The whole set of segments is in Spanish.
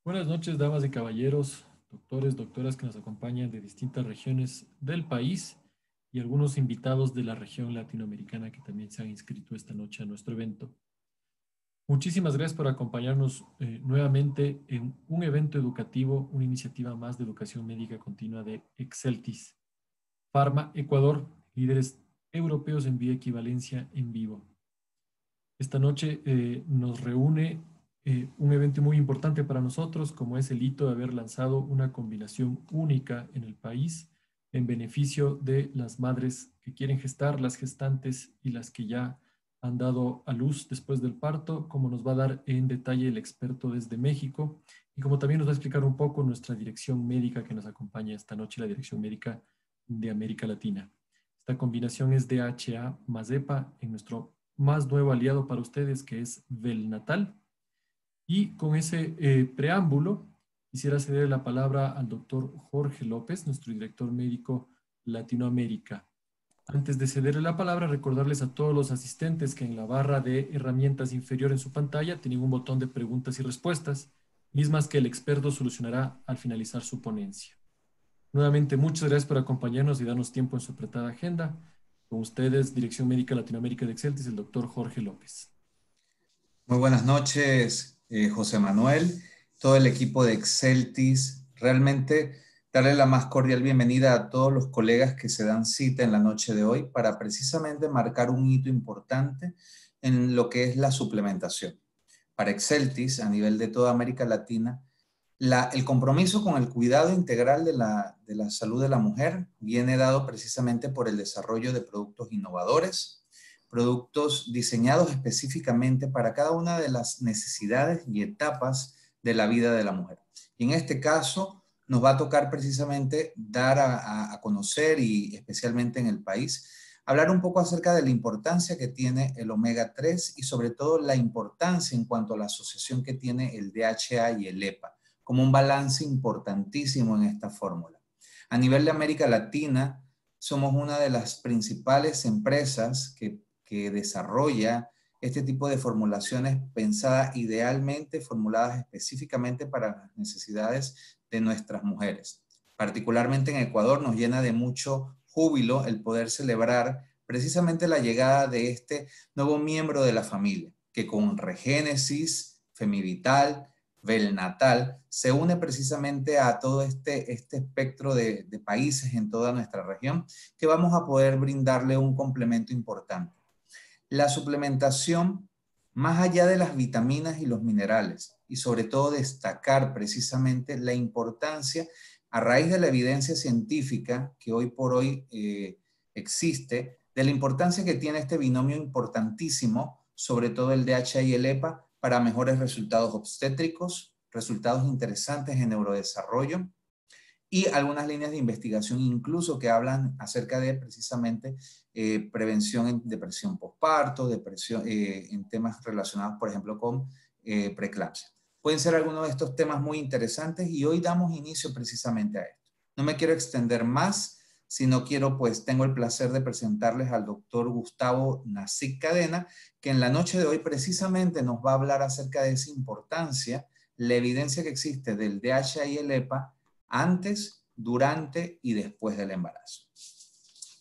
Buenas noches, damas y caballeros, doctores, doctoras que nos acompañan de distintas regiones del país y algunos invitados de la región latinoamericana que también se han inscrito esta noche a nuestro evento. Muchísimas gracias por acompañarnos nuevamente en un evento educativo, una iniciativa más de educación médica continua de Exceltis. Pharma Ecuador, líderes europeos en bioequivalencia en vivo. Esta noche nos reúne un evento muy importante para nosotros, como es el hito de haber lanzado una combinación única en el país en beneficio de las madres que quieren gestar, las gestantes y las que ya han dado a luz después del parto, como nos va a dar en detalle el experto desde México y como también nos va a explicar un poco nuestra dirección médica que nos acompaña esta noche, la Dirección Médica de América Latina. Esta combinación es DHA más EPA en nuestro más nuevo aliado para ustedes, que es Velnatal. Y con ese preámbulo, quisiera ceder la palabra al doctor Jorge López, nuestro director médico Latinoamérica. Antes de cederle la palabra, recordarles a todos los asistentes que en la barra de herramientas inferior en su pantalla tienen un botón de preguntas y respuestas, mismas que el experto solucionará al finalizar su ponencia. Nuevamente, muchas gracias por acompañarnos y darnos tiempo en su apretada agenda. Con ustedes, Dirección Médica Latinoamérica de Exceltis, el doctor Jorge López. Muy buenas noches, José Manuel, todo el equipo de Exceltis. Realmente darle la más cordial bienvenida a todos los colegas que se dan cita en la noche de hoy para precisamente marcar un hito importante en lo que es la suplementación. Para Exceltis, a nivel de toda América Latina, el compromiso con el cuidado integral de la salud de la mujer viene dado precisamente por el desarrollo de productos innovadores, productos diseñados específicamente para cada una de las necesidades y etapas de la vida de la mujer. Y en este caso nos va a tocar precisamente dar a conocer, y especialmente en el país, hablar un poco acerca de la importancia que tiene el omega 3 y sobre todo la importancia en cuanto a la asociación que tiene el DHA y el EPA, como un balance importantísimo en esta fórmula. A nivel de América Latina, somos una de las principales empresas que desarrolla este tipo de formulaciones pensadas idealmente, formuladas específicamente para las necesidades de nuestras mujeres. Particularmente en Ecuador nos llena de mucho júbilo el poder celebrar precisamente la llegada de este nuevo miembro de la familia, que con Regénesis, Femivital, Velnatal, se une precisamente a todo este espectro de países en toda nuestra región, que vamos a poder brindarle un complemento importante. La suplementación, más allá de las vitaminas y los minerales, y sobre todo destacar precisamente la importancia, a raíz de la evidencia científica que hoy por hoy existe, de la importancia que tiene este binomio importantísimo, sobre todo el DHA y el EPA, para mejores resultados obstétricos, resultados interesantes en neurodesarrollo, y algunas líneas de investigación incluso que hablan acerca de precisamente prevención en depresión postparto, depresión, en temas relacionados, por ejemplo, con preeclampsia. Pueden ser algunos de estos temas muy interesantes y hoy damos inicio precisamente a esto. No me quiero extender más, sino tengo el placer de presentarles al doctor Gustavo Nasik Cadena, que en la noche de hoy precisamente nos va a hablar acerca de esa importancia, la evidencia que existe del DHA y el EPA antes, durante y después del embarazo.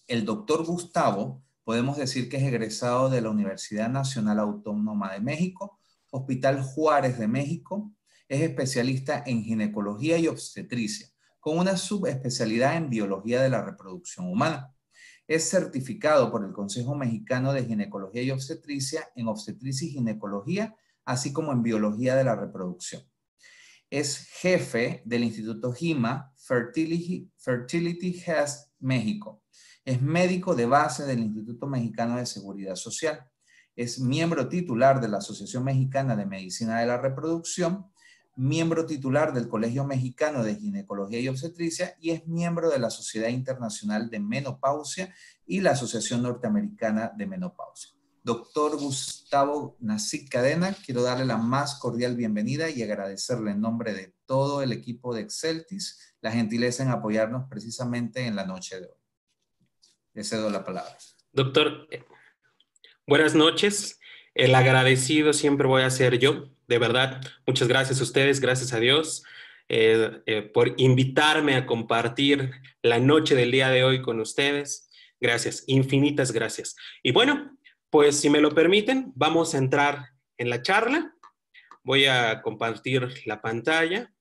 El doctor Gustavo, podemos decir que es egresado de la Universidad Nacional Autónoma de México, Hospital Juárez de México, es especialista en ginecología y obstetricia, con una subespecialidad en biología de la reproducción humana. Es certificado por el Consejo Mexicano de Ginecología y Obstetricia en obstetricia y ginecología, así como en biología de la reproducción. Es jefe del Instituto GIMA, Fertility Health México. Es médico de base del Instituto Mexicano de Seguridad Social. Es miembro titular de la Asociación Mexicana de Medicina de la Reproducción, miembro titular del Colegio Mexicano de Ginecología y Obstetricia y es miembro de la Sociedad Internacional de Menopausia y la Asociación Norteamericana de Menopausia. Doctor Gustavo Nasik Cadena, quiero darle la más cordial bienvenida y agradecerle en nombre de todo el equipo de Exceltis la gentileza en apoyarnos precisamente en la noche de hoy. Le cedo la palabra. Doctor, buenas noches. El agradecido siempre voy a ser yo, de verdad. Muchas gracias a ustedes, gracias a Dios, por invitarme a compartir la noche del día de hoy con ustedes. Gracias, infinitas gracias. Y bueno, pues si me lo permiten, vamos a entrar en la charla. Voy a compartir la pantalla.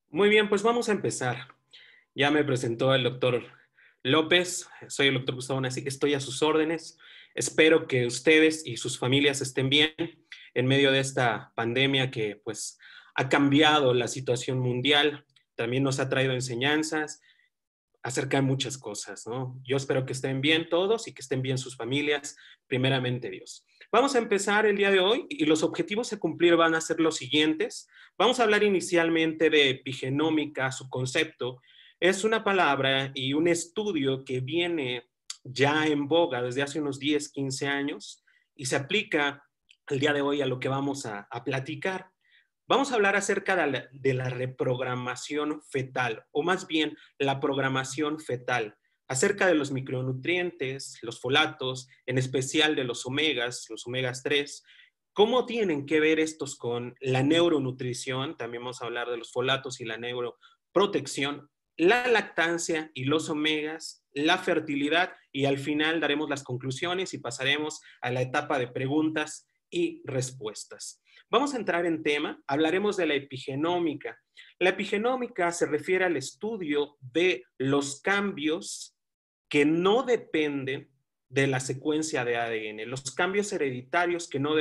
Muy bien, pues vamos a empezar. Ya me presentó el doctor López, soy el doctor Gustavo Nassi, estoy a sus órdenes. Espero que ustedes y sus familias estén bien en medio de esta pandemia que pues ha cambiado la situación mundial, también nos ha traído enseñanzas acerca de muchas cosas, ¿no? Yo espero que estén bien todos y que estén bien sus familias, primeramente Dios. Vamos a empezar el día de hoy y los objetivos a cumplir van a ser los siguientes. Vamos a hablar inicialmente de epigenómica, su concepto. Es una palabra y un estudio que viene ya en boga desde hace unos 10, 15 años y se aplica el día de hoy a lo que vamos a platicar. Vamos a hablar acerca de la reprogramación fetal, o más bien la programación fetal, acerca de los micronutrientes, los folatos, en especial de los omegas 3, cómo tienen que ver estos con la neuronutrición, también vamos a hablar de los folatos y la neuroprotección, la lactancia y los omegas, la fertilidad, y al final daremos las conclusiones y pasaremos a la etapa de preguntas y respuestas. Vamos a entrar en tema, hablaremos de la epigenómica. La epigenómica se refiere al estudio de los cambios que no dependen de la secuencia de ADN, los cambios hereditarios que no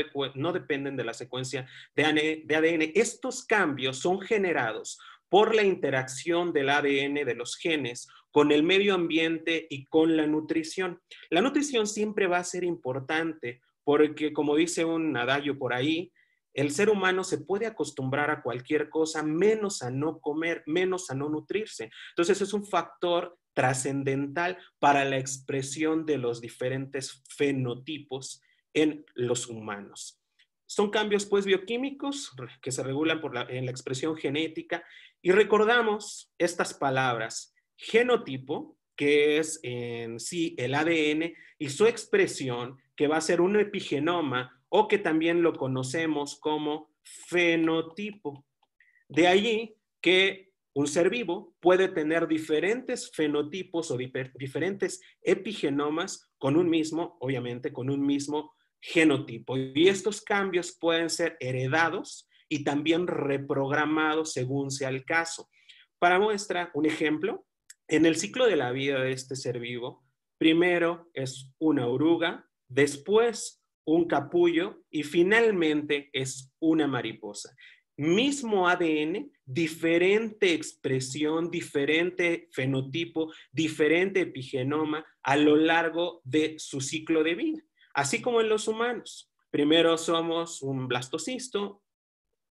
dependen de la secuencia de ADN. Estos cambios son generados por la interacción del ADN de los genes con el medio ambiente y con la nutrición. La nutrición siempre va a ser importante porque, como dice un adagio por ahí, el ser humano se puede acostumbrar a cualquier cosa menos a no comer, menos a no nutrirse. Entonces es un factor trascendental para la expresión de los diferentes fenotipos en los humanos. Son cambios pues bioquímicos que se regulan en la expresión genética y recordamos estas palabras: genotipo, que es en sí el ADN, y su expresión, que va a ser un epigenoma, o que también lo conocemos como fenotipo. De allí que un ser vivo puede tener diferentes fenotipos o diferentes epigenomas con un mismo, obviamente, con un mismo genotipo. Y estos cambios pueden ser heredados y también reprogramados según sea el caso. Para muestra, un ejemplo, en el ciclo de la vida de este ser vivo, primero es una oruga, después un capullo y finalmente es una mariposa. Mismo ADN, diferente expresión, diferente fenotipo, diferente epigenoma a lo largo de su ciclo de vida. Así como en los humanos. Primero somos un blastocisto,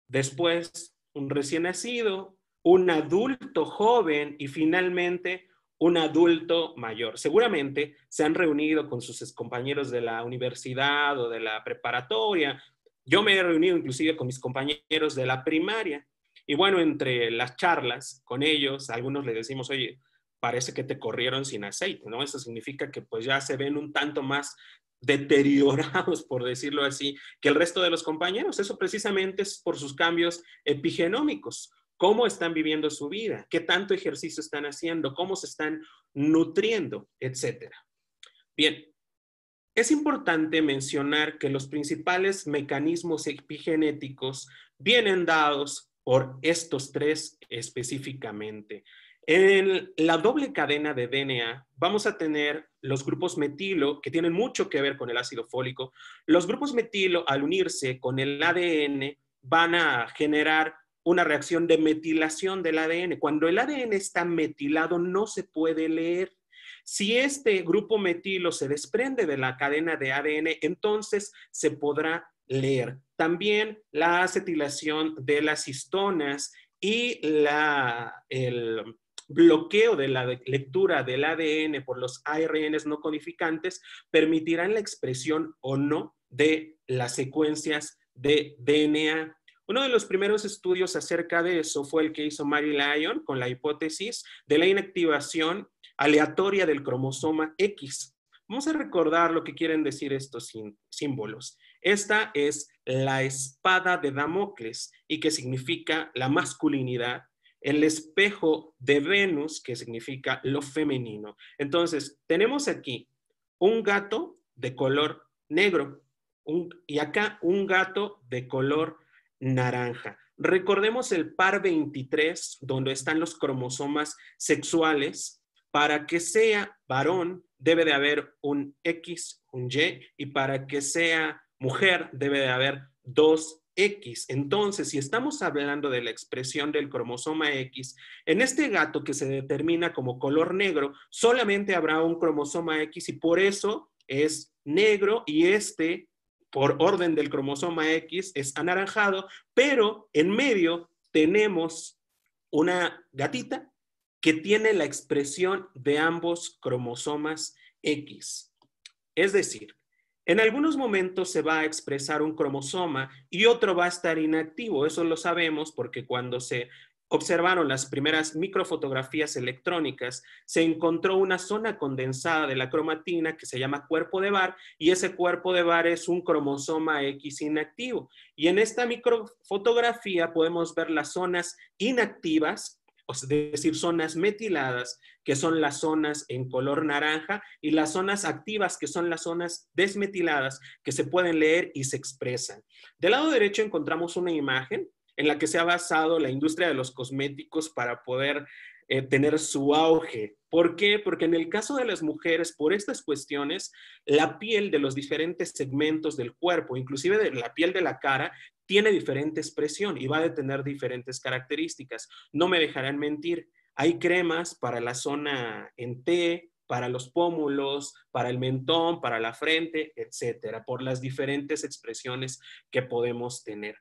después un recién nacido, un adulto joven y finalmente un adulto mayor. Seguramente se han reunido con sus compañeros de la universidad o de la preparatoria. Yo me he reunido inclusive con mis compañeros de la primaria. Y bueno, entre las charlas con ellos, algunos les decimos, oye, parece que te corrieron sin aceite, ¿no? Eso significa que pues ya se ven un tanto más deteriorados, por decirlo así, que el resto de los compañeros. Eso precisamente es por sus cambios epigenómicos. Cómo están viviendo su vida, qué tanto ejercicio están haciendo, cómo se están nutriendo, etcétera. Bien, es importante mencionar que los principales mecanismos epigenéticos vienen dados por estos tres específicamente. En la doble cadena de DNA vamos a tener los grupos metilo, que tienen mucho que ver con el ácido fólico. Los grupos metilo, al unirse con el ADN, van a generar una reacción de metilación del ADN. Cuando el ADN está metilado, no se puede leer. Si este grupo metilo se desprende de la cadena de ADN, entonces se podrá leer. También la acetilación de las histonas y el bloqueo de la lectura del ADN por los ARNs no codificantes permitirán la expresión o no de las secuencias de DNA. Uno de los primeros estudios acerca de eso fue el que hizo Mary Lyon con la hipótesis de la inactivación aleatoria del cromosoma X. Vamos a recordar lo que quieren decir estos símbolos. Esta es la espada de Damocles y que significa la masculinidad. El espejo de Venus, que significa lo femenino. Entonces, tenemos aquí un gato de color negro y acá un gato de color naranja. Recordemos el par 23, donde están los cromosomas sexuales. Para que sea varón, debe de haber un X, un Y, y para que sea mujer, debe de haber dos X. Entonces, si estamos hablando de la expresión del cromosoma X, en este gato que se determina como color negro, solamente habrá un cromosoma X y por eso es negro y este, por orden del cromosoma X, es anaranjado, pero en medio tenemos una gatita que tiene la expresión de ambos cromosomas X. Es decir, en algunos momentos se va a expresar un cromosoma y otro va a estar inactivo. Eso lo sabemos porque cuando se observaron las primeras microfotografías electrónicas, se encontró una zona condensada de la cromatina que se llama cuerpo de Barr y ese cuerpo de Barr es un cromosoma X inactivo. Y en esta microfotografía podemos ver las zonas inactivas, es decir, zonas metiladas, que son las zonas en color naranja, y las zonas activas, que son las zonas desmetiladas, que se pueden leer y se expresan. Del lado derecho encontramos una imagen en la que se ha basado la industria de los cosméticos para poder tener su auge. ¿Por qué? Porque en el caso de las mujeres, por estas cuestiones, la piel de los diferentes segmentos del cuerpo, inclusive de la piel de la cara, tiene diferente expresión y va a tener diferentes características. No me dejarán mentir, hay cremas para la zona en T, para los pómulos, para el mentón, para la frente, etcétera, por las diferentes expresiones que podemos tener.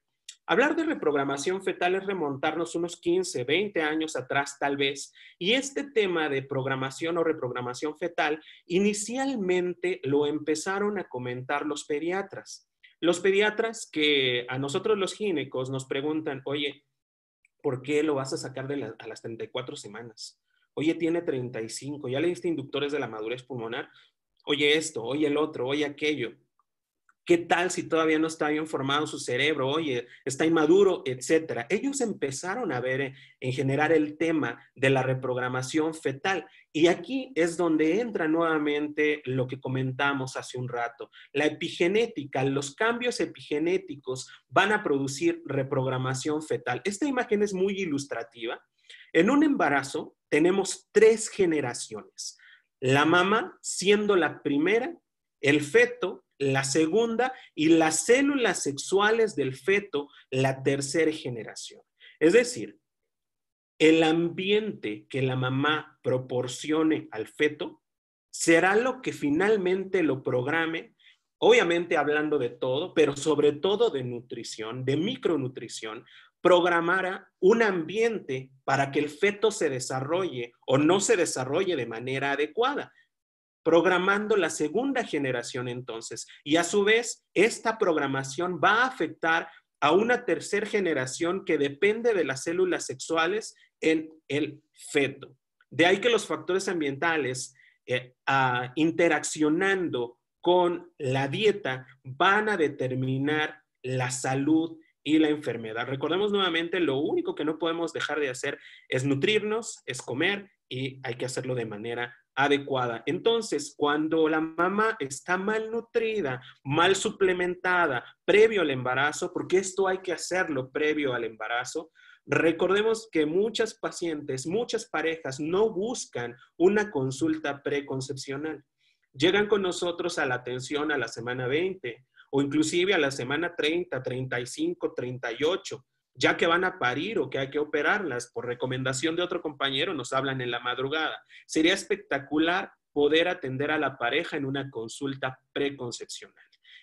Hablar de reprogramación fetal es remontarnos unos 15, 20 años atrás tal vez, y este tema de programación o reprogramación fetal inicialmente lo empezaron a comentar los pediatras. Los pediatras que a nosotros los ginecos nos preguntan, oye, ¿por qué lo vas a sacar a las 34 semanas? Oye, tiene 35, ¿ya le diste inductores de la madurez pulmonar? Oye esto, oye el otro, oye aquello. ¿Qué tal si todavía no está bien formado su cerebro? Oye, está inmaduro, etcétera. Ellos empezaron a ver en general el tema de la reprogramación fetal. Y aquí es donde entra nuevamente lo que comentamos hace un rato. La epigenética, los cambios epigenéticos van a producir reprogramación fetal. Esta imagen es muy ilustrativa. En un embarazo tenemos 3 generaciones. La mamá siendo la primera, el feto la segunda y las células sexuales del feto la tercera generación. Es decir, el ambiente que la mamá proporcione al feto será lo que finalmente lo programe, obviamente hablando de todo, pero sobre todo de nutrición, de micronutrición, programará un ambiente para que el feto se desarrolle o no se desarrolle de manera adecuada, programando la segunda generación entonces. Y a su vez, esta programación va a afectar a una tercera generación que depende de las células sexuales en el feto. De ahí que los factores ambientales interaccionando con la dieta van a determinar la salud y la enfermedad. Recordemos nuevamente, lo único que no podemos dejar de hacer es nutrirnos, es comer y hay que hacerlo de manera adecuada. Entonces, cuando la mamá está malnutrida, mal suplementada, previo al embarazo, porque esto hay que hacerlo previo al embarazo, recordemos que muchas pacientes, muchas parejas no buscan una consulta preconcepcional. Llegan con nosotros a la atención a la semana 20 o inclusive a la semana 30, 35, 38, ya que van a parir o que hay que operarlas por recomendación de otro compañero, nos hablan en la madrugada. Sería espectacular poder atender a la pareja en una consulta preconcepcional.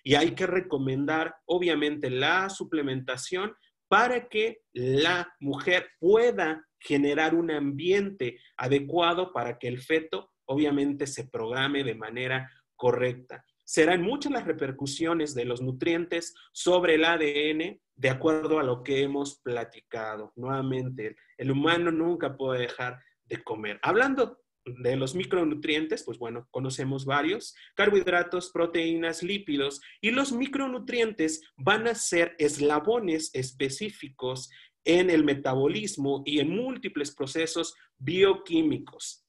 Y hay que recomendar, obviamente, la suplementación para que la mujer pueda generar un ambiente adecuado para que el feto, obviamente, se programe de manera correcta. Serán muchas las repercusiones de los nutrientes sobre el ADN de acuerdo a lo que hemos platicado. Nuevamente, el humano nunca puede dejar de comer. Hablando de los micronutrientes, pues bueno, conocemos varios: carbohidratos, proteínas, lípidos, y los micronutrientes van a ser eslabones específicos en el metabolismo y en múltiples procesos bioquímicos.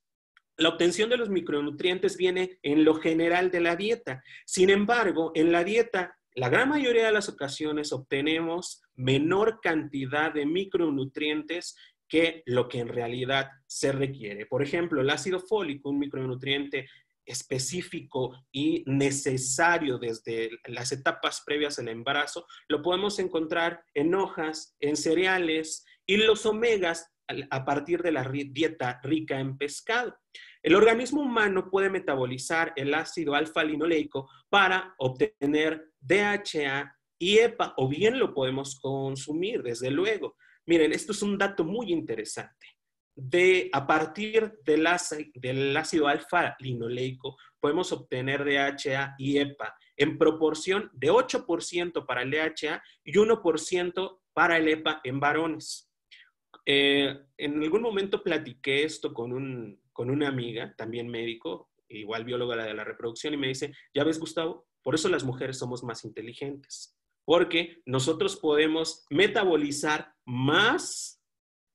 La obtención de los micronutrientes viene en lo general de la dieta. Sin embargo, en la dieta, la gran mayoría de las ocasiones obtenemos menor cantidad de micronutrientes que lo que en realidad se requiere. Por ejemplo, el ácido fólico, un micronutriente específico y necesario desde las etapas previas al embarazo, lo podemos encontrar en hojas, en cereales, y los omegas a partir de la dieta rica en pescado. El organismo humano puede metabolizar el ácido alfa-linoleico para obtener DHA y EPA, o bien lo podemos consumir, desde luego. Miren, esto es un dato muy interesante. A partir del ácido alfa-linoleico podemos obtener DHA y EPA en proporción de 8% para el DHA y 1% para el EPA en varones. En algún momento platiqué esto con una amiga, también médico, igual bióloga de la reproducción, y me dice: ya ves, Gustavo, por eso las mujeres somos más inteligentes, porque nosotros podemos metabolizar más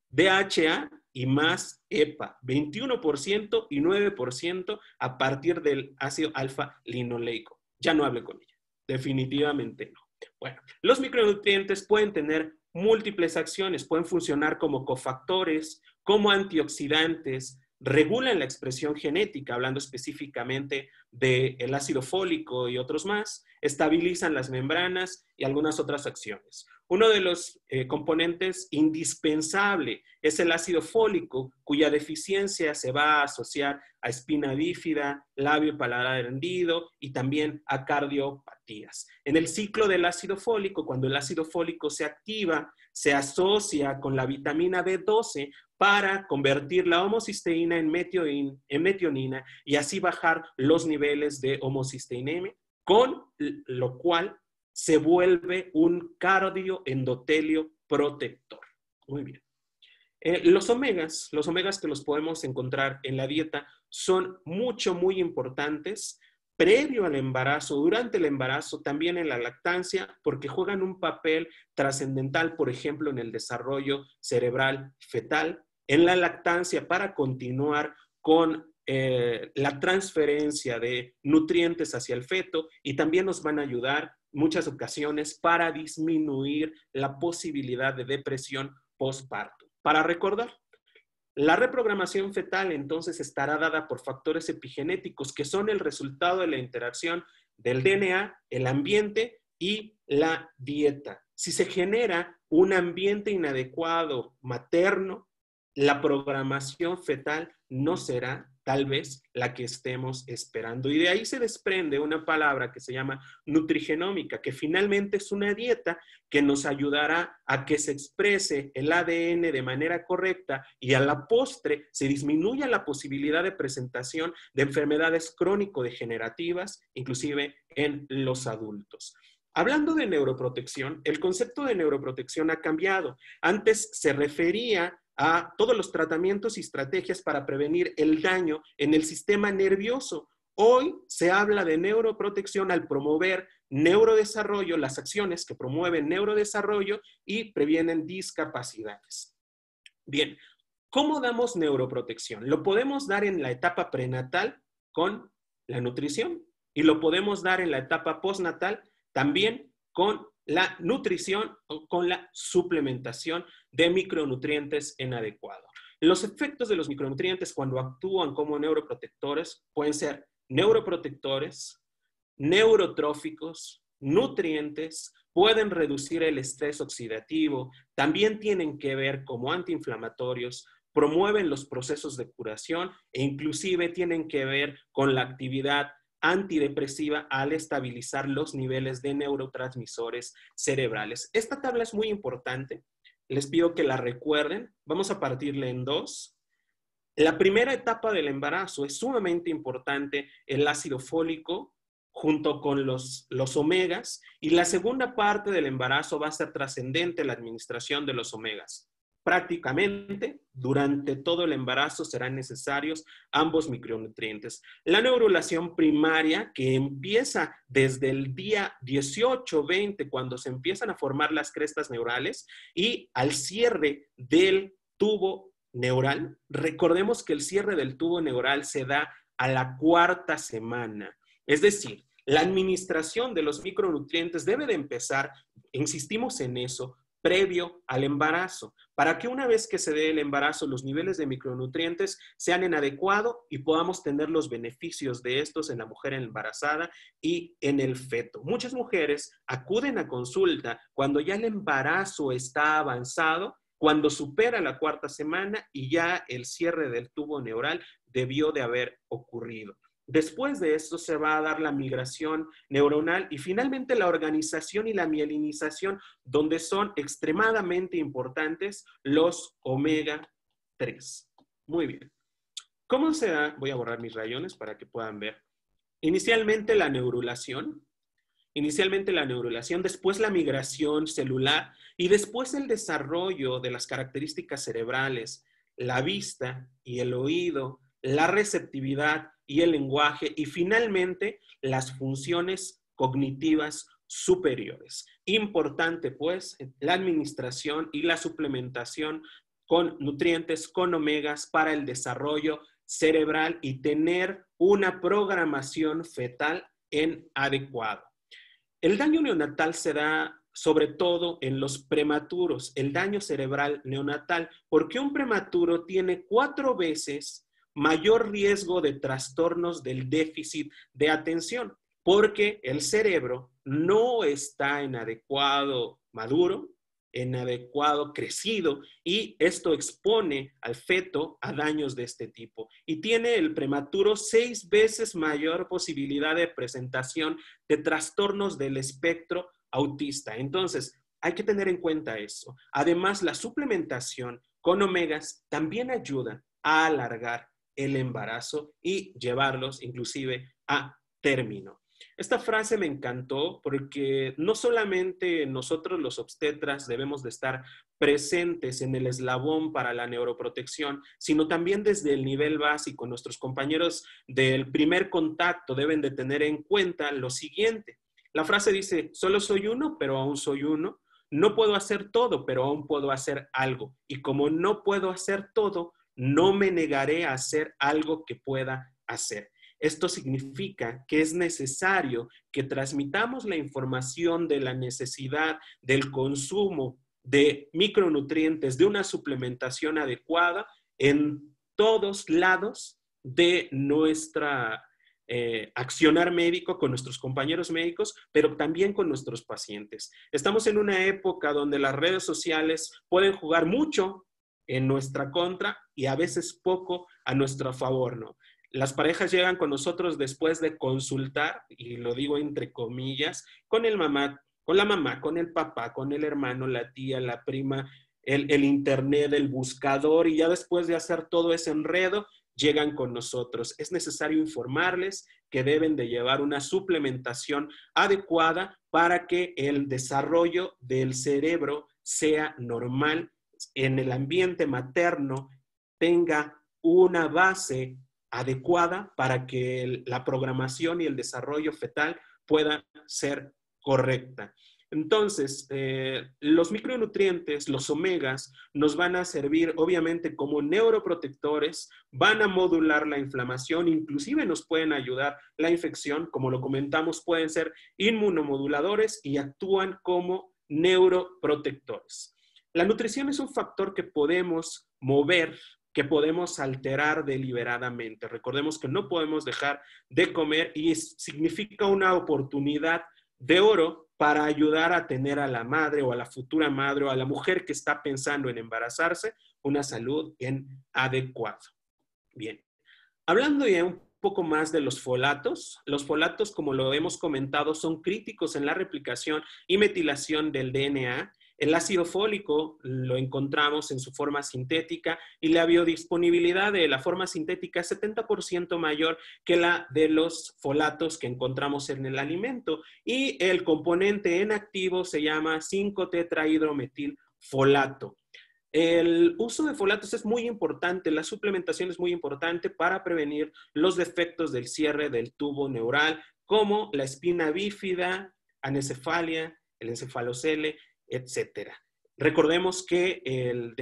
DHA y más EPA, 21% y 9% a partir del ácido alfa-linoleico. Ya no hablé con ella, definitivamente no. Bueno, los micronutrientes pueden tener múltiples acciones, pueden funcionar como cofactores, como antioxidantes, regulan la expresión genética, hablando específicamente del ácido fólico y otros más, estabilizan las membranas y algunas otras acciones. Uno de los componentes indispensable es el ácido fólico, cuya deficiencia se va a asociar a espina bífida, labio paladar hendido y también a cardiopatías. En el ciclo del ácido fólico, cuando el ácido fólico se activa, se asocia con la vitamina B12 para convertir la homocisteína en metionina y así bajar los niveles de homocisteinemia, con lo cual se vuelve un cardioendotelio protector. Muy bien. Los omegas que los podemos encontrar en la dieta son muy importantes previo al embarazo, durante el embarazo, también en la lactancia, porque juegan un papel trascendental, por ejemplo, en el desarrollo cerebral fetal, en la lactancia para continuar con la transferencia de nutrientes hacia el feto, y también nos van a ayudar en muchas ocasiones para disminuir la posibilidad de depresión postparto. Para recordar, la reprogramación fetal entonces estará dada por factores epigenéticos que son el resultado de la interacción del DNA, el ambiente y la dieta. Si se genera un ambiente inadecuado materno, la programación fetal no será tal vez la que estemos esperando. Y de ahí se desprende una palabra que se llama nutrigenómica, que finalmente es una dieta que nos ayudará a que se exprese el ADN de manera correcta y a la postre se disminuya la posibilidad de presentación de enfermedades crónico-degenerativas, inclusive en los adultos. Hablando de neuroprotección, el concepto de neuroprotección ha cambiado. Antes se refería a todos los tratamientos y estrategias para prevenir el daño en el sistema nervioso. Hoy se habla de neuroprotección al promover neurodesarrollo, las acciones que promueven neurodesarrollo y previenen discapacidades. Bien, ¿cómo damos neuroprotección? Lo podemos dar en la etapa prenatal con la nutrición y lo podemos dar en la etapa postnatal también con la nutrición o con la suplementación de micronutrientes en adecuado. Los efectos de los micronutrientes cuando actúan como neuroprotectores pueden ser neuroprotectores, neurotróficos, nutrientes, pueden reducir el estrés oxidativo, también tienen que ver como antiinflamatorios, promueven los procesos de curación e inclusive tienen que ver con la actividad antidepresiva al estabilizar los niveles de neurotransmisores cerebrales. Esta tabla es muy importante. Les pido que la recuerden. Vamos a partirla en dos. La primera etapa del embarazo es sumamente importante, el ácido fólico junto con los omegas, y la segunda parte del embarazo va a ser trascendente la administración de los omegas. Prácticamente durante todo el embarazo serán necesarios ambos micronutrientes. La neurulación primaria, que empieza desde el día 18-20, cuando se empiezan a formar las crestas neurales, y al cierre del tubo neural. Recordemos que el cierre del tubo neural se da a la 4ª semana. Es decir, la administración de los micronutrientes debe de empezar, insistimos en eso, previo al embarazo, para que una vez que se dé el embarazo, los niveles de micronutrientes sean en adecuado y podamos tener los beneficios de estos en la mujer embarazada y en el feto. Muchas mujeres acuden a consulta cuando ya el embarazo está avanzado, cuando supera la 4ª semana y ya el cierre del tubo neural debió de haber ocurrido. Después de esto se va a dar la migración neuronal y finalmente la organización y la mielinización, donde son extremadamente importantes los omega 3. Muy bien. ¿Cómo se da? Voy a borrar mis rayones para que puedan ver. Inicialmente la neurulación, después la migración celular y después el desarrollo de las características cerebrales, la vista y el oído, la receptividad y el lenguaje y finalmente las funciones cognitivas superiores. Importante pues la administración y la suplementación con nutrientes, con omegas para el desarrollo cerebral y tener una programación fetal en adecuado. El daño neonatal se da sobre todo en los prematuros, el daño cerebral neonatal, porque un prematuro tiene 4 veces mayor riesgo de trastornos del déficit de atención, porque el cerebro no está en adecuado maduro, en adecuado crecido, y esto expone al feto a daños de este tipo. Y tiene el prematuro 6 veces mayor posibilidad de presentación de trastornos del espectro autista. Entonces, hay que tener en cuenta eso. Además, la suplementación con omegas también ayuda a alargar el embarazo y llevarlos inclusive a término. Esta frase me encantó porque no solamente nosotros los obstetras debemos de estar presentes en el eslabón para la neuroprotección, sino también desde el nivel básico. Nuestros compañeros del primer contacto deben de tener en cuenta lo siguiente. La frase dice, solo soy uno, pero aún soy uno. No puedo hacer todo, pero aún puedo hacer algo. Y como no puedo hacer todo, no me negaré a hacer algo que pueda hacer. Esto significa que es necesario que transmitamos la información de la necesidad del consumo de micronutrientes, de una suplementación adecuada en todos lados de nuestra accionar médico con nuestros compañeros médicos, pero también con nuestros pacientes. Estamos en una época donde las redes sociales pueden jugar mucho en nuestra contra y a veces poco a nuestro favor, ¿no? Las parejas llegan con nosotros después de consultar, y lo digo entre comillas, con la mamá, con el papá, con el hermano, la tía, la prima, el internet, el buscador, y ya después de hacer todo ese enredo, llegan con nosotros. Es necesario informarles que deben de llevar una suplementación adecuada para que el desarrollo del cerebro sea normal, en el ambiente materno tenga una base adecuada para que la programación y el desarrollo fetal pueda ser correcta. Entonces, los micronutrientes, los omegas, nos van a servir obviamente como neuroprotectores, van a modular la inflamación, inclusive nos pueden ayudar la infección, como lo comentamos, pueden ser inmunomoduladores y actúan como neuroprotectores. La nutrición es un factor que podemos mover, que podemos alterar deliberadamente. Recordemos que no podemos dejar de comer y significa una oportunidad de oro para ayudar a tener a la madre o a la futura madre o a la mujer que está pensando en embarazarse una salud adecuada. Bien, hablando ya un poco más de los folatos, como lo hemos comentado, son críticos en la replicación y metilación del DNA. El ácido fólico lo encontramos en su forma sintética y la biodisponibilidad de la forma sintética es 70% mayor que la de los folatos que encontramos en el alimento. Y el componente en activo se llama 5-tetrahidrometilfolato. El uso de folatos es muy importante, la suplementación es muy importante para prevenir los defectos del cierre del tubo neural, como la espina bífida, anencefalia, el encefalocele, etc. Recordemos que el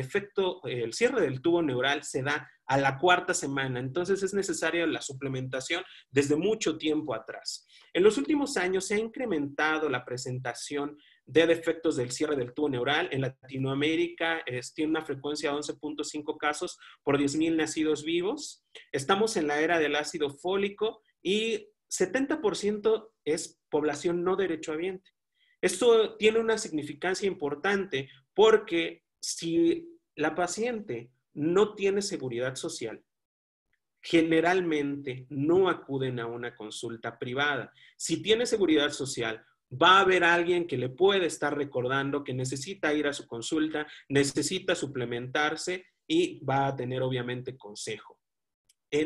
cierre del tubo neural se da a la 4ª semana, entonces es necesaria la suplementación desde mucho tiempo atrás. En los últimos años se ha incrementado la presentación de defectos del cierre del tubo neural. En Latinoamérica tiene una frecuencia de 11.5 casos por 10,000 nacidos vivos. Estamos en la era del ácido fólico y 70% es población no derechohabiente. Esto tiene una significancia importante porque si la paciente no tiene seguridad social, generalmente no acuden a una consulta privada. Si tiene seguridad social, va a haber alguien que le puede estar recordando que necesita ir a su consulta, necesita suplementarse y va a tener obviamente consejo.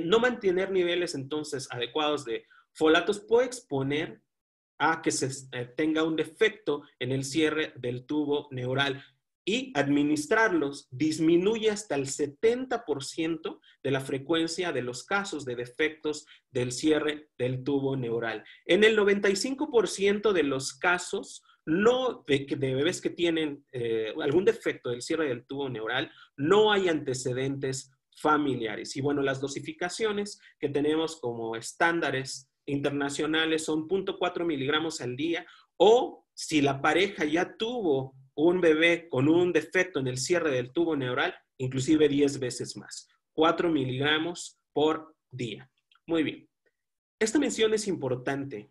No mantener niveles entonces adecuados de folatos puede exponer a que se tenga un defecto en el cierre del tubo neural y administrarlos disminuye hasta el 70% de la frecuencia de los casos de defectos del cierre del tubo neural. En el 95% de los casos de bebés que tienen algún defecto del cierre del tubo neural, no hay antecedentes familiares. Y bueno, las dosificaciones que tenemos como estándares internacionales son 0.4 miligramos al día, o si la pareja ya tuvo un bebé con un defecto en el cierre del tubo neural, inclusive 10 veces más, 4 miligramos por día. Muy bien. Esta mención es importante.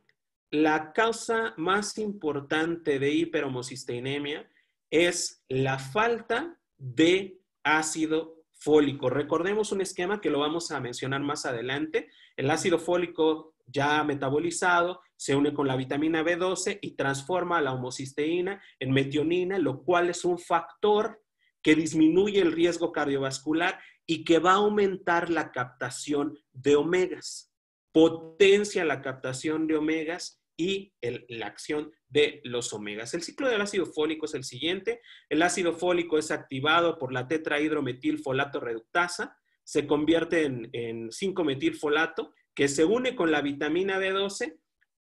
La causa más importante de hiperhomocisteinemia es la falta de ácido fólico. Recordemos un esquema que lo vamos a mencionar más adelante. El ácido fólico ya metabolizado se une con la vitamina B12 y transforma la homocisteína en metionina, lo cual es un factor que disminuye el riesgo cardiovascular y que va a aumentar la captación de omegas. Potencia la captación de omegas y la acción de los omegas. El ciclo del ácido fólico es el siguiente. El ácido fólico es activado por la tetrahidrometilfolato reductasa, se convierte en 5-metilfolato, que se une con la vitamina B12,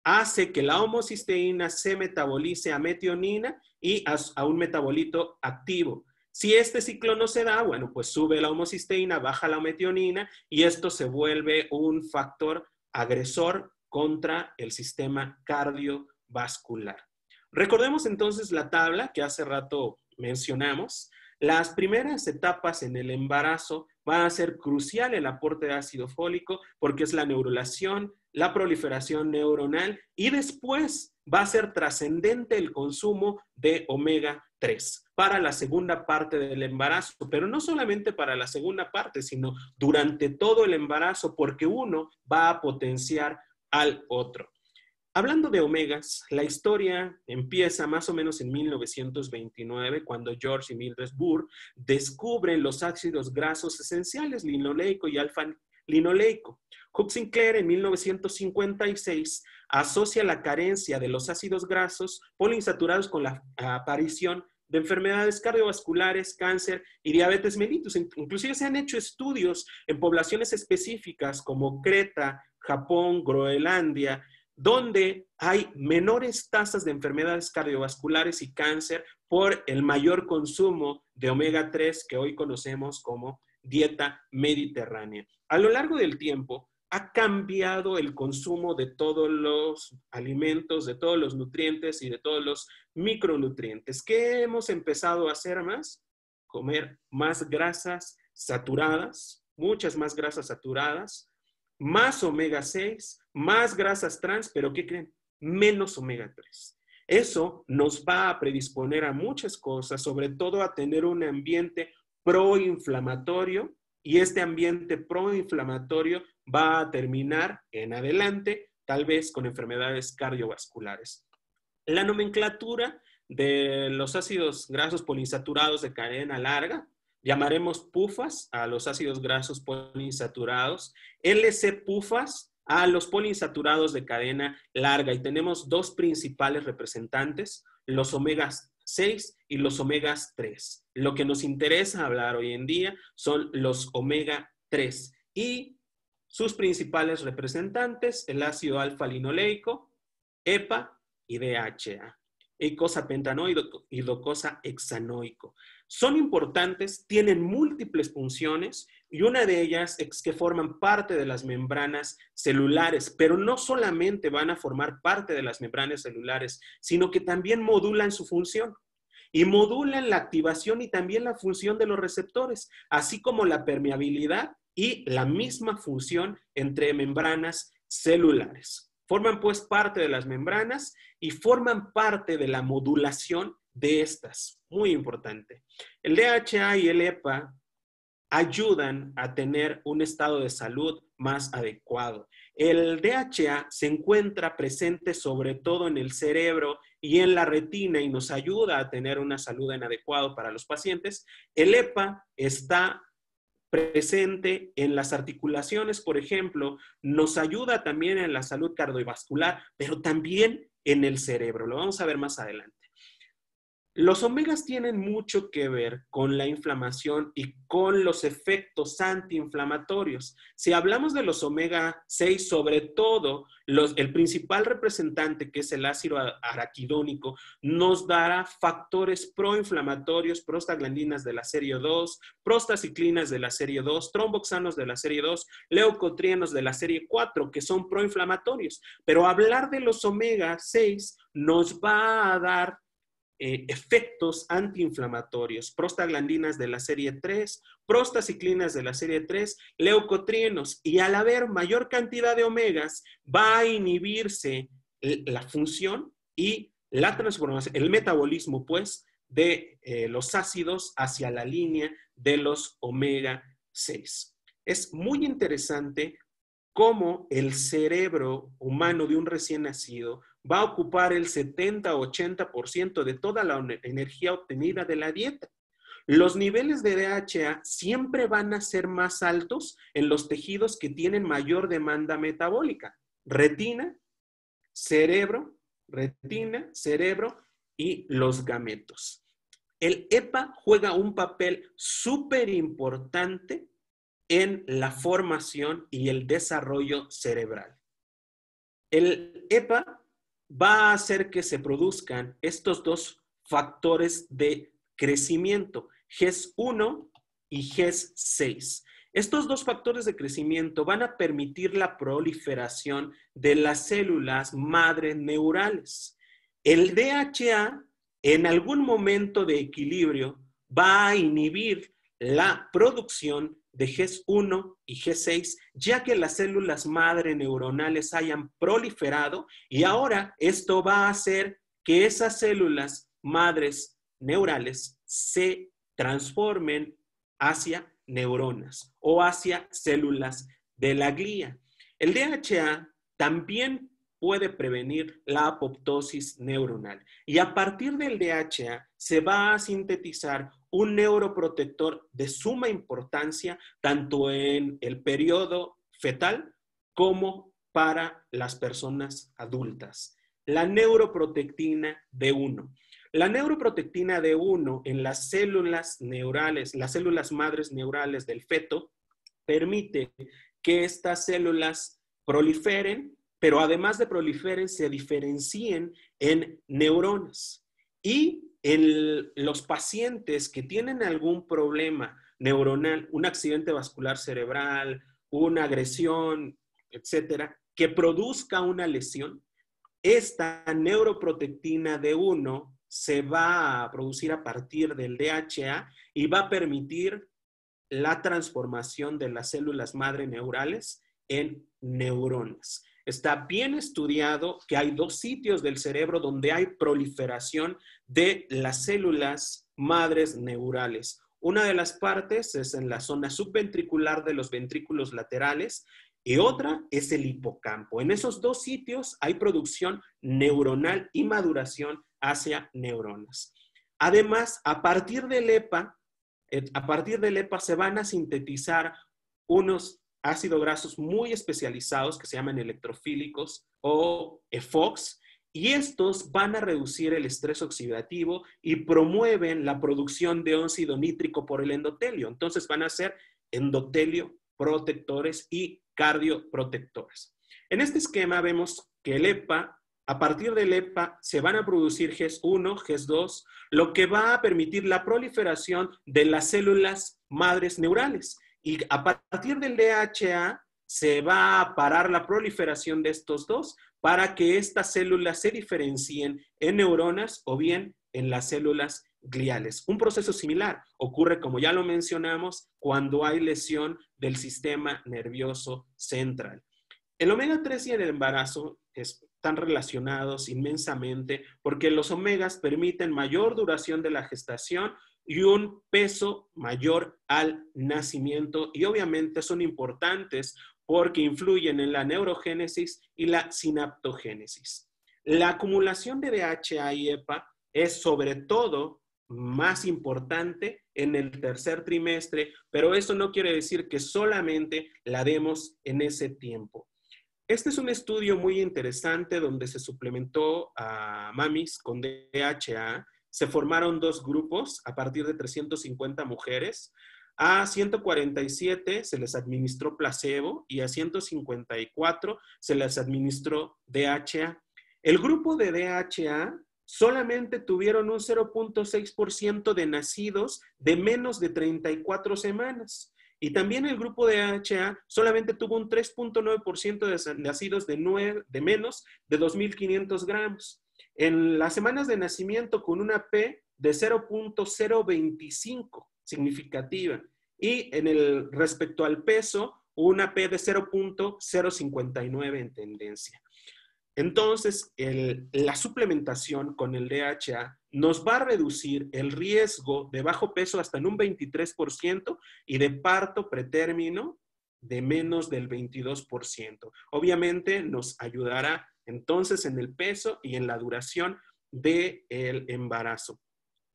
hace que la homocisteína se metabolice a metionina y a un metabolito activo. Si este ciclo no se da, bueno, pues sube la homocisteína, baja la metionina y esto se vuelve un factor agresor contra el sistema cardiovascular. Recordemos entonces la tabla que hace rato mencionamos. Las primeras etapas en el embarazo van a ser crucial el aporte de ácido fólico porque es la neurulación, la proliferación neuronal y después va a ser trascendente el consumo de omega 3 para la segunda parte del embarazo, pero no solamente para la segunda parte, sino durante todo el embarazo porque uno va a potenciar al otro. Hablando de omegas, la historia empieza más o menos en 1929, cuando George y Mildred Burr descubren los ácidos grasos esenciales, linoleico y alfa-linoleico. Hugh Sinclair en 1956 asocia la carencia de los ácidos grasos poliinsaturados con la aparición de enfermedades cardiovasculares, cáncer y diabetes mellitus. Inclusive se han hecho estudios en poblaciones específicas como Creta, Japón, Groenlandia, donde hay menores tasas de enfermedades cardiovasculares y cáncer por el mayor consumo de omega 3 que hoy conocemos como dieta mediterránea. A lo largo del tiempo ha cambiado el consumo de todos los alimentos, de todos los nutrientes y de todos los micronutrientes. ¿Qué hemos empezado a hacer más? Comer más grasas saturadas, muchas más grasas saturadas, más omega 6, más grasas trans, pero ¿qué creen? menos omega 3. Eso nos va a predisponer a muchas cosas, sobre todo a tener un ambiente proinflamatorio, y este ambiente proinflamatorio va a terminar en adelante, tal vez con enfermedades cardiovasculares. La nomenclatura de los ácidos grasos poliinsaturados de cadena larga, llamaremos PUFAs a los ácidos grasos poliinsaturados, LC-PUFAs a los poliinsaturados de cadena larga, y tenemos dos principales representantes, los omegas 6 y los omegas 3. Lo que nos interesa hablar hoy en día son los omega 3 y sus principales representantes, el ácido alfa-linoleico, EPA y DHA, eicosapentanoico y docosahexanoico. Son importantes, tienen múltiples funciones, y una de ellas es que forman parte de las membranas celulares, pero no solamente van a formar parte de las membranas celulares, sino que también modulan su función. Y modulan la activación y también la función de los receptores, así como la permeabilidad y la misma función entre membranas celulares. Forman pues parte de las membranas y forman parte de la modulación de estas. Muy importante. El DHA y el EPA ayudan a tener un estado de salud más adecuado. El DHA se encuentra presente sobre todo en el cerebro y en la retina y nos ayuda a tener una salud en adecuado para los pacientes. El EPA está presente en las articulaciones, por ejemplo, nos ayuda también en la salud cardiovascular, pero también en el cerebro. Lo vamos a ver más adelante. Los omegas tienen mucho que ver con la inflamación y con los efectos antiinflamatorios. Si hablamos de los omega 6, sobre todo el principal representante, que es el ácido araquidónico, nos dará factores proinflamatorios, prostaglandinas de la serie 2, prostaciclinas de la serie 2, tromboxanos de la serie 2, leucotrienos de la serie 4, que son proinflamatorios. Pero hablar de los omega 6 nos va a dar efectos antiinflamatorios, prostaglandinas de la serie 3, prostaciclinas de la serie 3, leucotrienos, y al haber mayor cantidad de omegas va a inhibirse la función y la transformación, el metabolismo pues de los ácidos hacia la línea de los omega 6. Es muy interesante cómo el cerebro humano de un recién nacido va a ocupar el 70-80% de toda la energía obtenida de la dieta. Los niveles de DHA siempre van a ser más altos en los tejidos que tienen mayor demanda metabólica. Retina, cerebro y los gametos. El EPA juega un papel súper importante en la formación y el desarrollo cerebral. El EPA va a hacer que se produzcan estos dos factores de crecimiento, GES1 y GES6. Estos dos factores de crecimiento van a permitir la proliferación de las células madre neurales. El DHA, en algún momento de equilibrio, va a inhibir la producción de GES1 y GES6, ya que las células madre neuronales hayan proliferado, y ahora esto va a hacer que esas células madres neurales se transformen hacia neuronas o hacia células de la glía. El DHA también puede prevenir la apoptosis neuronal, y a partir del DHA se va a sintetizar un neuroprotector de suma importancia tanto en el periodo fetal como para las personas adultas. La neuroprotectina D1. La neuroprotectina D1 en las células neurales, las células madres neurales del feto, permite que estas células proliferen, pero además de proliferen, se diferencien en neuronas. Y en los pacientes que tienen algún problema neuronal, un accidente vascular cerebral, una agresión, etcétera, que produzca una lesión, esta neuroprotectina D1 se va a producir a partir del DHA y va a permitir la transformación de las células madre neurales en neuronas. está bien estudiado que hay 2 sitios del cerebro donde hay proliferación de las células madres neurales. Una de las partes es en la zona subventricular de los ventrículos laterales y otra es el hipocampo. En esos 2 sitios hay producción neuronal y maduración hacia neuronas. Además, a partir del EPA se van a sintetizar unos ácidos grasos muy especializados que se llaman electrofílicos o EFOX, y estos van a reducir el estrés oxidativo y promueven la producción de óxido nítrico por el endotelio. Entonces van a ser endotelio protectores y cardioprotectores. En este esquema vemos que el EPA, a partir del EPA, se van a producir GES1, GES2, lo que va a permitir la proliferación de las células madres neurales. Y a partir del DHA se va a parar la proliferación de estos dos para que estas células se diferencien en neuronas o bien en las células gliales. Un proceso similar ocurre, como ya lo mencionamos, cuando hay lesión del sistema nervioso central. El omega 3 y el embarazo están relacionados inmensamente porque los omegas permiten mayor duración de la gestación y un peso mayor al nacimiento, y obviamente son importantes porque influyen en la neurogénesis y la sinaptogénesis. La acumulación de DHA y EPA es sobre todo más importante en el tercer trimestre, pero eso no quiere decir que solamente la demos en ese tiempo. Este es un estudio muy interesante donde se suplementó a mamis con DHA. Se formaron 2 grupos a partir de 350 mujeres. A 147 se les administró placebo y a 154 se les administró DHA. El grupo de DHA solamente tuvieron un 0.6% de nacidos de menos de 34 semanas. Y también el grupo de DHA solamente tuvo un 3.9% de nacidos de menos de 2.500 gramos. En las semanas de nacimiento con una P de 0.025, significativa. Y respecto al peso, una P de 0.059 en tendencia. Entonces, la suplementación con el DHA nos va a reducir el riesgo de bajo peso hasta en un 23% y de parto pretérmino de menos del 22%. Obviamente nos ayudará entonces en el peso y en la duración del embarazo.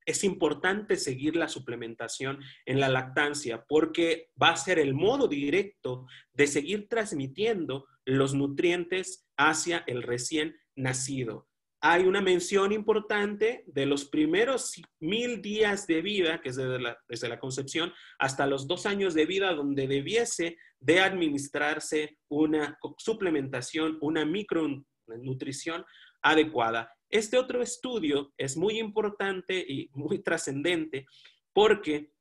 Es importante seguir la suplementación en la lactancia porque va a ser el modo directo de seguir transmitiendo los nutrientes hacia el recién nacido. Hay una mención importante de los primeros 1000 días de vida, que es desde la concepción, hasta los 2 años de vida, donde debiese de administrarse una suplementación, una micronutrición adecuada. Este otro estudio es muy importante y muy trascendente porque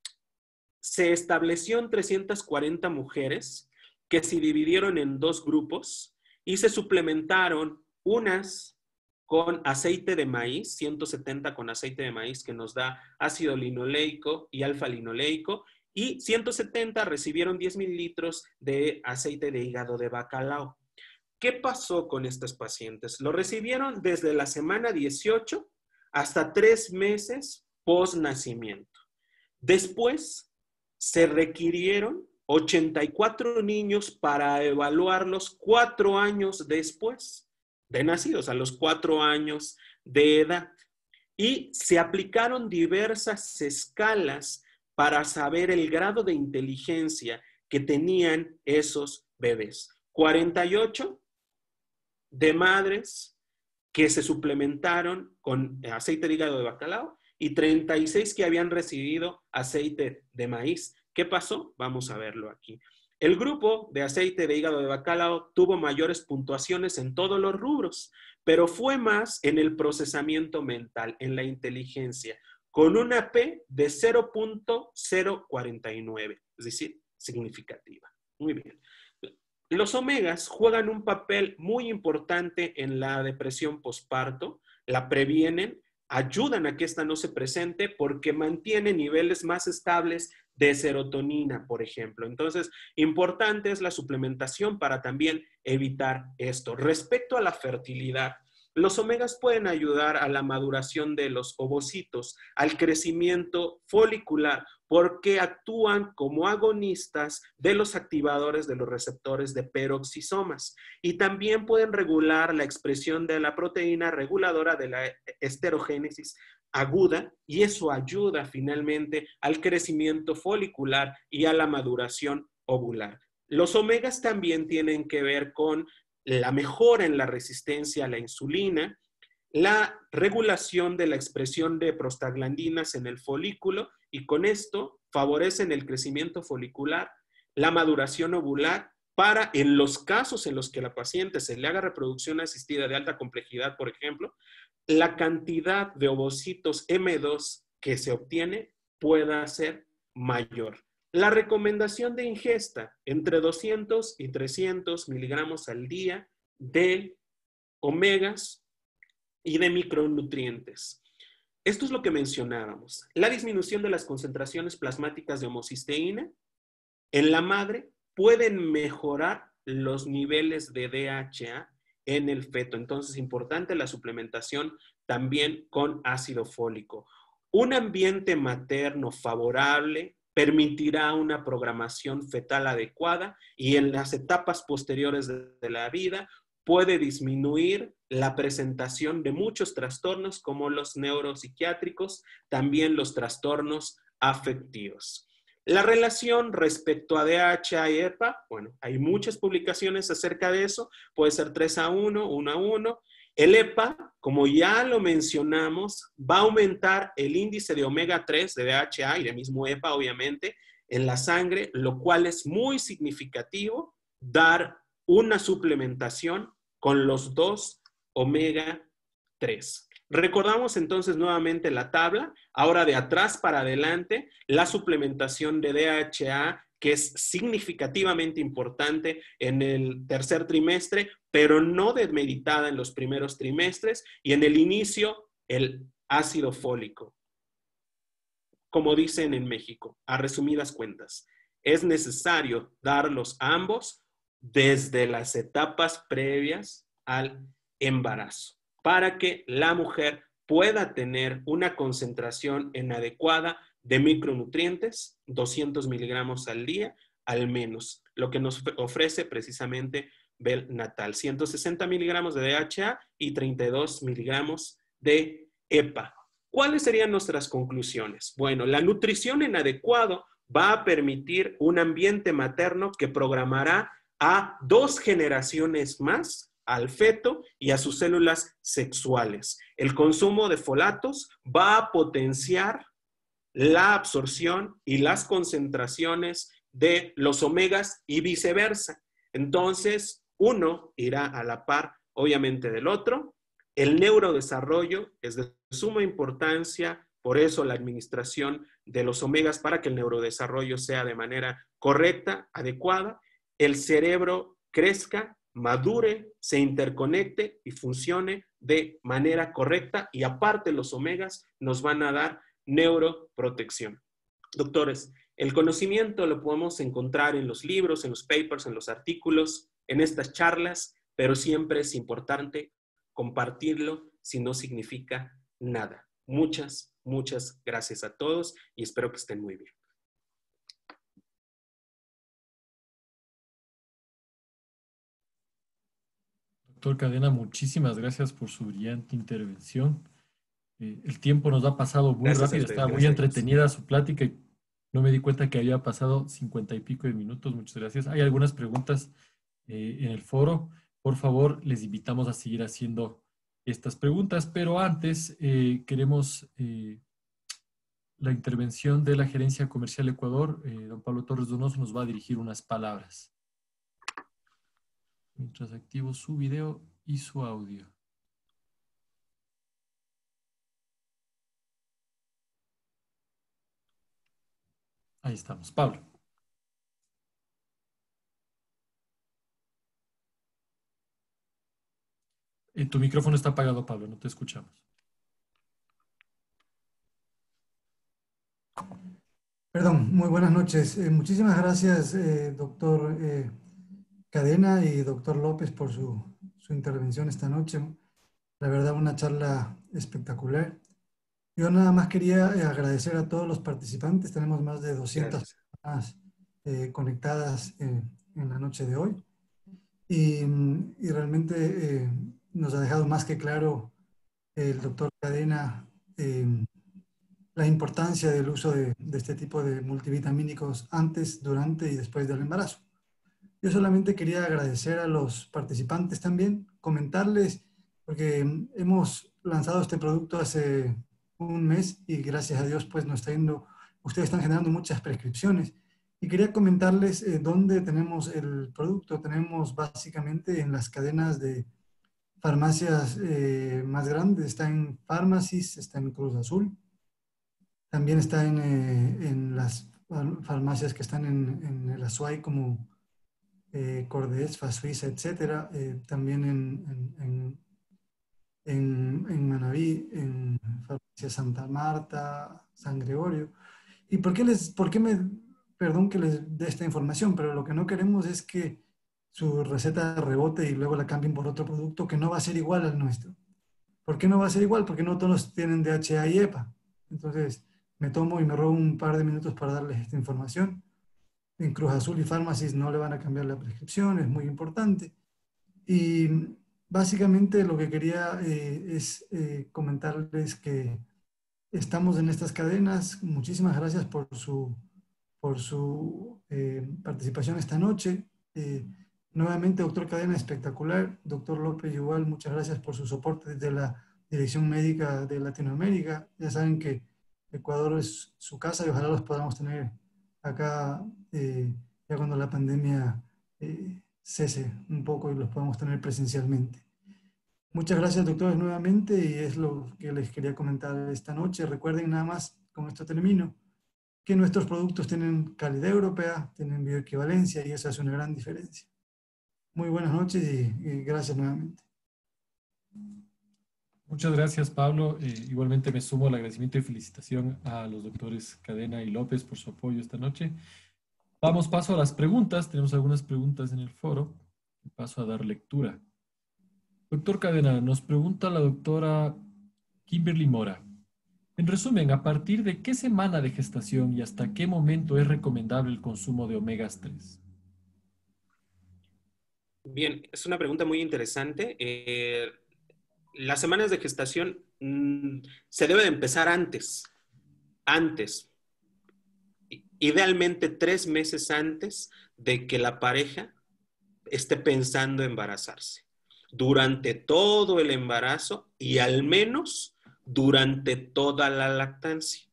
se estableció en 340 mujeres que se dividieron en 2 grupos y se suplementaron unas con aceite de maíz, 170 con aceite de maíz que nos da ácido linoleico y alfa-linoleico, y 170 recibieron 10 mililitros de aceite de hígado de bacalao. ¿Qué pasó con estos pacientes? Lo recibieron desde la semana 18 hasta 3 meses post nacimiento. Después se requirieron 84 niños para evaluarlos 4 años después de nacidos, a los 4 años de edad. Y se aplicaron diversas escalas para saber el grado de inteligencia que tenían esos bebés. 48 de madres que se suplementaron con aceite de hígado de bacalao y 36 que habían recibido aceite de maíz. ¿Qué pasó? Vamos a verlo aquí. El grupo de aceite de hígado de bacalao tuvo mayores puntuaciones en todos los rubros, pero fue más en el procesamiento mental, en la inteligencia, con una P de 0.049, es decir, significativa. Muy bien. Los omegas juegan un papel muy importante en la depresión posparto, la previenen, ayudan a que esta no se presente porque mantiene niveles más estables de serotonina, por ejemplo. Entonces, importante es la suplementación para también evitar esto. Respecto a la fertilidad, los omegas pueden ayudar a la maduración de los ovocitos, al crecimiento folicular, porque actúan como agonistas de los activadores de los receptores de peroxisomas y también pueden regular la expresión de la proteína reguladora de la esterogénesis aguda y eso ayuda finalmente al crecimiento folicular y a la maduración ovular. Los omegas también tienen que ver con la mejora en la resistencia a la insulina, la regulación de la expresión de prostaglandinas en el folículo y con esto favorecen el crecimiento folicular, la maduración ovular para en los casos en los que la paciente se le haga reproducción asistida de alta complejidad, por ejemplo, la cantidad de ovocitos M2 que se obtiene pueda ser mayor. La recomendación de ingesta entre 200 y 300 miligramos al día de omegas y de micronutrientes. Esto es lo que mencionábamos. La disminución de las concentraciones plasmáticas de homocisteína en la madre pueden mejorar los niveles de DHA en el feto. Entonces, importante la suplementación también con ácido fólico. Un ambiente materno favorable permitirá una programación fetal adecuada y en las etapas posteriores de la vida puede disminuir la presentación de muchos trastornos como los neuropsiquiátricos, también los trastornos afectivos. La relación respecto a DHA y EPA, bueno, hay muchas publicaciones acerca de eso, puede ser 3:1, 1:1. El EPA, como ya lo mencionamos, va a aumentar el índice de omega 3 de DHA y de mismo EPA, obviamente, en la sangre, lo cual es muy significativo dar una suplementación con los dos omega 3. Recordamos entonces nuevamente la tabla, ahora de atrás para adelante, la suplementación de DHA, que es significativamente importante en el tercer trimestre, pero no desmeditada en los primeros trimestres, y en el inicio, el ácido fólico. Como dicen en México, a resumidas cuentas, es necesario darlos ambos desde las etapas previas al embarazo, para que la mujer pueda tener una concentración adecuada de micronutrientes, 200 miligramos al día, al menos, lo que nos ofrece precisamente Bel Natal, 160 miligramos de DHA y 32 miligramos de EPA. ¿Cuáles serían nuestras conclusiones? Bueno, la nutrición en adecuado va a permitir un ambiente materno que programará a 2 generaciones más al feto y a sus células sexuales. El consumo de folatos va a potenciar la absorción y las concentraciones de los omegas y viceversa. Entonces, uno irá a la par, obviamente, del otro. El neurodesarrollo es de suma importancia, por eso la administración de los omegas para que el neurodesarrollo sea de manera correcta, adecuada, el cerebro crezca, madure, se interconecte y funcione de manera correcta y aparte los omegas nos van a dar neuroprotección. Doctores, el conocimiento lo podemos encontrar en los libros, en los papers, en los artículos, en estas charlas, pero siempre es importante compartirlo si no significa nada. Muchas, muchas gracias a todos y espero que estén muy bien. Doctor Cadena, muchísimas gracias por su brillante intervención. El tiempo nos ha pasado muy rápido, estaba muy entretenida su plática y no me di cuenta que había pasado 50 y pico de minutos. Muchas gracias. Hay algunas preguntas en el foro. Por favor, les invitamos a seguir haciendo estas preguntas, pero antes queremos la intervención de la Gerencia Comercial Ecuador. Don Pablo Torres Donoso nos va a dirigir unas palabras. Mientras activo su video y su audio. Ahí estamos. Pablo. Tu micrófono está apagado, Pablo. No te escuchamos. Perdón, muy buenas noches. Muchísimas gracias, doctor Cadena y doctor López, por su intervención esta noche. La verdad, una charla espectacular. Yo nada más quería agradecer a todos los participantes. Tenemos más de 200 Gracias. personas conectadas en la noche de hoy. Y realmente nos ha dejado más que claro el doctor Cadena la importancia del uso de este tipo de multivitamínicos antes, durante y después del embarazo. Yo solamente quería agradecer a los participantes también, comentarles, porque hemos lanzado este producto hace un mes y gracias a Dios pues nos está yendo, ustedes están generando muchas prescripciones. Y quería comentarles dónde tenemos el producto. Tenemos básicamente en las cadenas de farmacias más grandes. Está en Pharmacies, está en Cruz Azul. También está en las farmacias que están en el Azuay como Cordesfa, Suiza, etcétera. También en Manabí, en farmacia Santa Marta, San Gregorio. ¿Y perdón que les dé esta información, pero lo que no queremos es que su receta rebote y luego la cambien por otro producto que no va a ser igual al nuestro. ¿Por qué no va a ser igual? Porque no todos tienen DHA y EPA. Entonces, me tomo y me robo un par de minutos para darles esta información. En Cruz Azul y Pharmacies no le van a cambiar la prescripción, es muy importante. Y básicamente lo que quería es comentarles que estamos en estas cadenas. Muchísimas gracias por su participación esta noche. Nuevamente, doctor Cadena, espectacular. Doctor López, igual, muchas gracias por su soporte desde la Dirección Médica de Latinoamérica. Ya saben que Ecuador es su casa y ojalá los podamos tener acá ya cuando la pandemia cese un poco y los podamos tener presencialmente. Muchas gracias, doctores, nuevamente, y es lo que les quería comentar esta noche. Recuerden nada más, con esto termino, que nuestros productos tienen calidad europea, tienen bioequivalencia y eso hace una gran diferencia. Muy buenas noches y gracias nuevamente. Muchas gracias, Pablo. Igualmente me sumo al agradecimiento y felicitación a los doctores Cadena y López por su apoyo esta noche. Damos paso a las preguntas. Tenemos algunas preguntas en el foro. Paso a dar lectura. Doctor Cadena, nos pregunta la doctora Kimberly Mora. En resumen, ¿a partir de qué semana de gestación y hasta qué momento es recomendable el consumo de omegas 3? Bien, es una pregunta muy interesante. Las semanas de gestación se debe de empezar antes, idealmente 3 meses antes de que la pareja esté pensando embarazarse. Durante todo el embarazo y al menos durante toda la lactancia.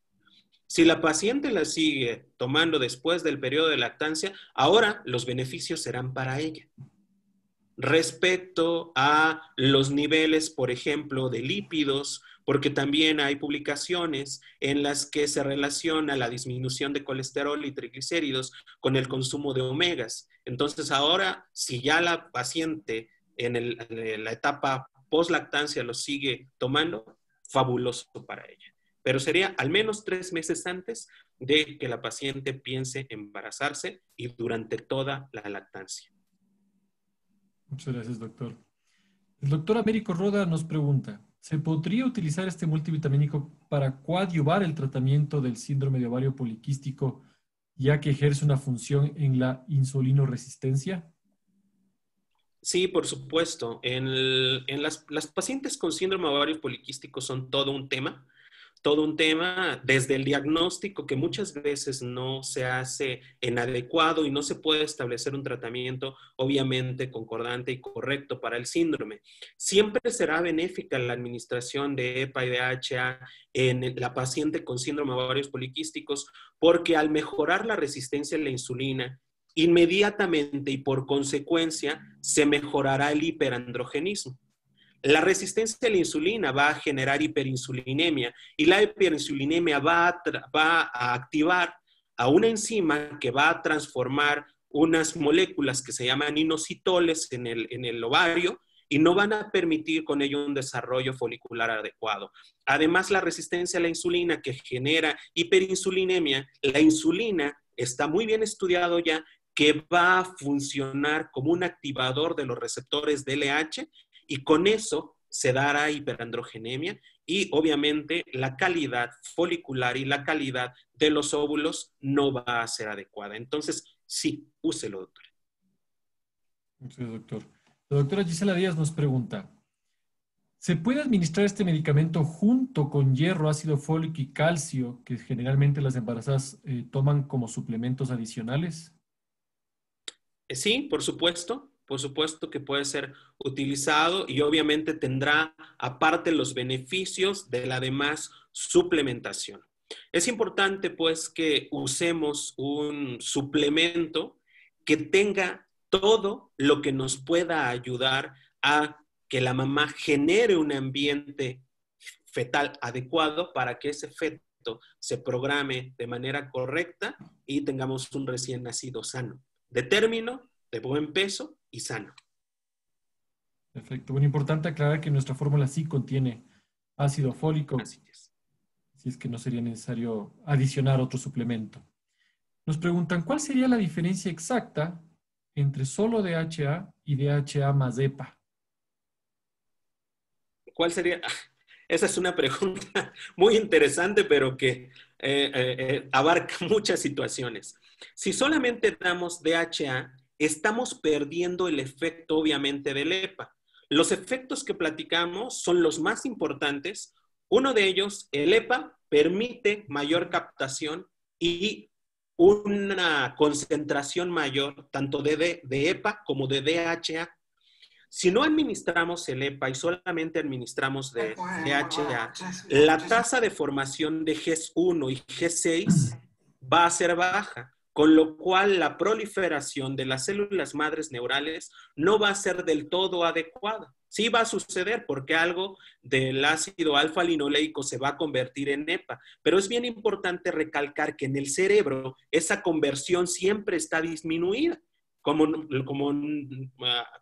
Si la paciente la sigue tomando después del periodo de lactancia, ahora los beneficios serán para ella. Respecto a los niveles, por ejemplo, de lípidos, porque también hay publicaciones en las que se relaciona la disminución de colesterol y triglicéridos con el consumo de omegas. Entonces ahora, si ya la paciente en la etapa post-lactancia lo sigue tomando, fabuloso para ella. Pero sería al menos 3 meses antes de que la paciente piense embarazarse y durante toda la lactancia. Muchas gracias, doctor. El doctor Américo Roda nos pregunta, ¿se podría utilizar este multivitamínico para coadyuvar el tratamiento del síndrome de ovario poliquístico, ya que ejerce una función en la insulinoresistencia? Sí, por supuesto. Las pacientes con síndrome de ovario poliquístico son todo un tema desde el diagnóstico que muchas veces no se hace en adecuado y no se puede establecer un tratamiento obviamente concordante y correcto para el síndrome. Siempre será benéfica la administración de EPA y DHA en la paciente con síndrome de ovarios poliquísticos porque al mejorar la resistencia a la insulina, inmediatamente y por consecuencia se mejorará el hiperandrogenismo. La resistencia a la insulina va a generar hiperinsulinemia y la hiperinsulinemia va a activar a una enzima que va a transformar unas moléculas que se llaman inositoles en el ovario y no van a permitir con ello un desarrollo folicular adecuado. Además, la resistencia a la insulina que genera hiperinsulinemia, la insulina está muy bien estudiado ya que va a funcionar como un activador de los receptores DLH y con eso se dará hiperandrogenemia y obviamente la calidad folicular y la calidad de los óvulos no va a ser adecuada. Entonces, sí, úselo, doctor. Muchas gracias, doctor. La doctora Gisela Díaz nos pregunta, ¿se puede administrar este medicamento junto con hierro, ácido fólico y calcio que generalmente las embarazadas toman como suplementos adicionales? Sí, por supuesto que puede ser utilizado y obviamente tendrá aparte los beneficios de la demás suplementación. Es importante pues que usemos un suplemento que tenga todo lo que nos pueda ayudar a que la mamá genere un ambiente fetal adecuado para que ese feto se programe de manera correcta y tengamos un recién nacido sano, de término, de buen peso y sano. Perfecto. Bueno, importante aclarar que nuestra fórmula sí contiene ácido fólico, Así es. si es que no sería necesario adicionar otro suplemento. Nos preguntan, ¿cuál sería la diferencia exacta entre solo DHA y DHA más EPA? ¿Cuál sería? Esa es una pregunta muy interesante, pero que abarca muchas situaciones. Si solamente damos DHA, estamos perdiendo el efecto, obviamente, del EPA. Los efectos que platicamos son los más importantes. Uno de ellos, el EPA, permite mayor captación y una concentración mayor, tanto de EPA como de DHA. Si no administramos el EPA y solamente administramos de DHA, la tasa de formación de GES1 y GES6 va a ser baja, con lo cual la proliferación de las células madres neurales no va a ser del todo adecuada. Sí va a suceder porque algo del ácido alfa-linoleico se va a convertir en EPA, pero es bien importante recalcar que en el cerebro esa conversión siempre está disminuida.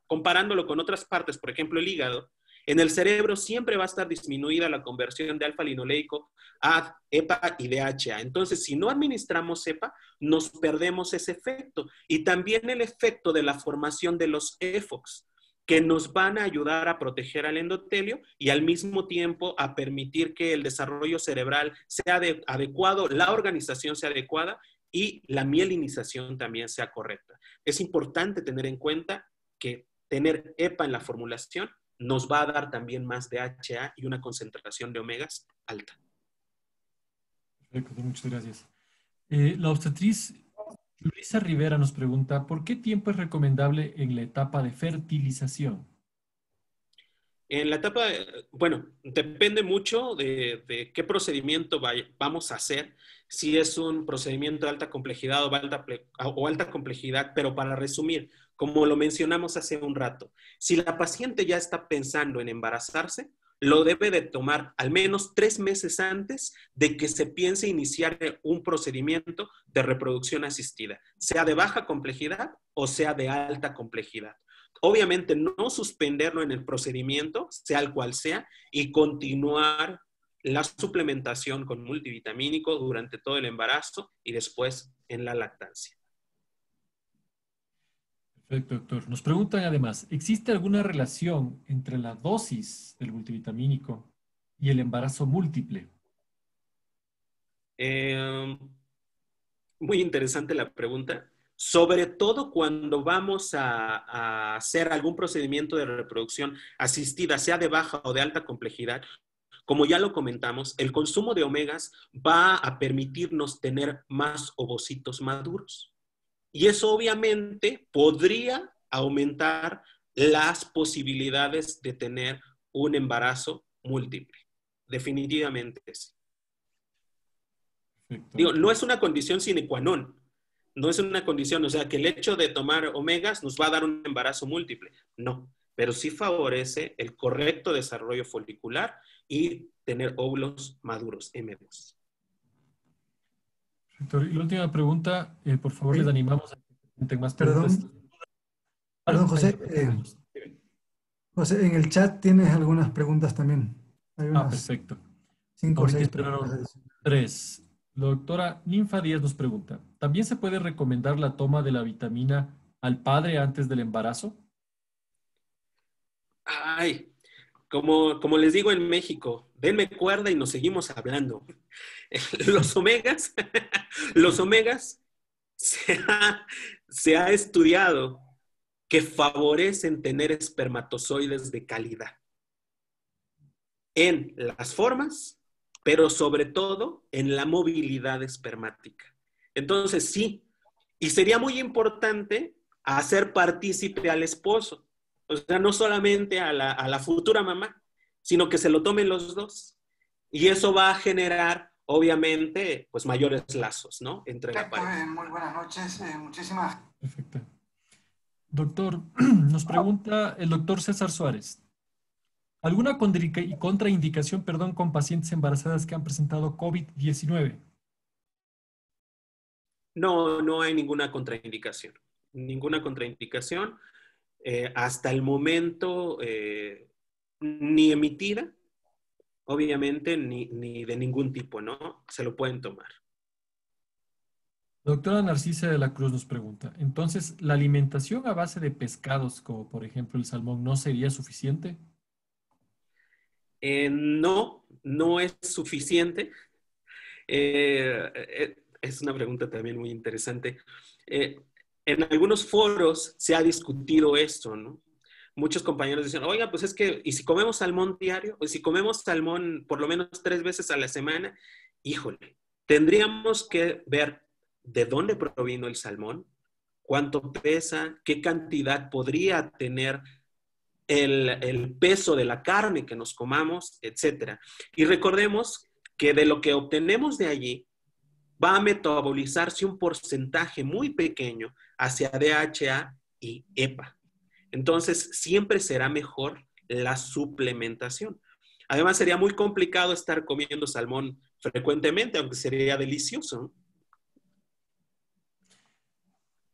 Comparándolo con otras partes, por ejemplo el hígado, en el cerebro siempre va a estar disminuida la conversión de alfa-linoleico a EPA y DHA. Entonces, si no administramos EPA, nos perdemos ese efecto. Y también el efecto de la formación de los EFOX, que nos van a ayudar a proteger al endotelio y al mismo tiempo a permitir que el desarrollo cerebral sea adecuado, la organización sea adecuada y la mielinización también sea correcta. Es importante tener en cuenta que tener EPA en la formulación nos va a dar también más DHA y una concentración de omegas alta. Perfecto, muchas gracias. La obstetriz Luisa Rivera nos pregunta, ¿por qué tiempo es recomendable en la etapa de fertilización? En la etapa, bueno, depende mucho de qué procedimiento vamos a hacer, si es un procedimiento de alta complejidad o alta complejidad, pero para resumir, como lo mencionamos hace un rato, si la paciente ya está pensando en embarazarse, lo debe de tomar al menos 3 meses antes de que se piense iniciar un procedimiento de reproducción asistida, sea de baja complejidad o sea de alta complejidad. Obviamente no suspenderlo en el procedimiento, sea el cual sea, y continuar la suplementación con multivitamínico durante todo el embarazo y después en la lactancia. Perfecto, doctor. Nos preguntan además, ¿existe alguna relación entre la dosis del multivitamínico y el embarazo múltiple? Muy interesante la pregunta. Sobre todo cuando vamos a hacer algún procedimiento de reproducción asistida, sea de baja o de alta complejidad, como ya lo comentamos, el consumo de omegas va a permitirnos tener más ovocitos maduros. Y eso obviamente podría aumentar las posibilidades de tener un embarazo múltiple. Definitivamente sí. Perfecto. Digo, no es una condición sine qua non. No es una condición, o sea, que el hecho de tomar omegas nos va a dar un embarazo múltiple. No, pero sí favorece el correcto desarrollo folicular y tener óvulos maduros, M2. Doctor, y la última pregunta, por favor, Sí. les animamos a que presenten más preguntas. Perdón, José. José, en el chat tienes algunas preguntas también. Hay Ah, unas perfecto. 5 o Ahorita 6 preguntas entraron adicionales. 3. La doctora Ninfa Díaz nos pregunta, ¿también se puede recomendar la toma de la vitamina al padre antes del embarazo? Ay, como les digo en México, denme cuerda y nos seguimos hablando. Los omegas, los omegas se ha, se ha estudiado que favorecen tener espermatozoides de calidad en las formas, pero sobre todo en la movilidad espermática. Entonces, sí, y sería muy importante hacer partícipe al esposo, o sea, no solamente a la futura mamá, sino que se lo tomen los dos. Y eso va a generar, obviamente, pues mayores lazos, ¿no? Entre la pareja. Muy buenas noches. Muchísimas. Perfecto. Doctor, nos pregunta el doctor César Suárez. ¿Alguna contraindicación, perdón, con pacientes embarazadas que han presentado COVID-19? No, no hay ninguna contraindicación. Ninguna contraindicación. Hasta el momento, ni emitida, obviamente, ni de ningún tipo, ¿no? Se lo pueden tomar. La doctora Narcisa de la Cruz nos pregunta, entonces, ¿la alimentación a base de pescados, como por ejemplo el salmón, no sería suficiente? No, no es suficiente. Es una pregunta también muy interesante. Eh, en algunos foros se ha discutido esto, ¿no? Muchos compañeros dicen, oiga, pues es que, ¿y si comemos salmón diario? ¿O si comemos salmón por lo menos 3 veces a la semana? Híjole, tendríamos que ver de dónde provino el salmón, cuánto pesa, qué cantidad podría tener el peso de la carne que nos comamos, etcétera. Y recordemos que de lo que obtenemos de allí va a metabolizarse un porcentaje muy pequeño hacia DHA y EPA. Entonces, siempre será mejor la suplementación. Además, sería muy complicado estar comiendo salmón frecuentemente, aunque sería delicioso.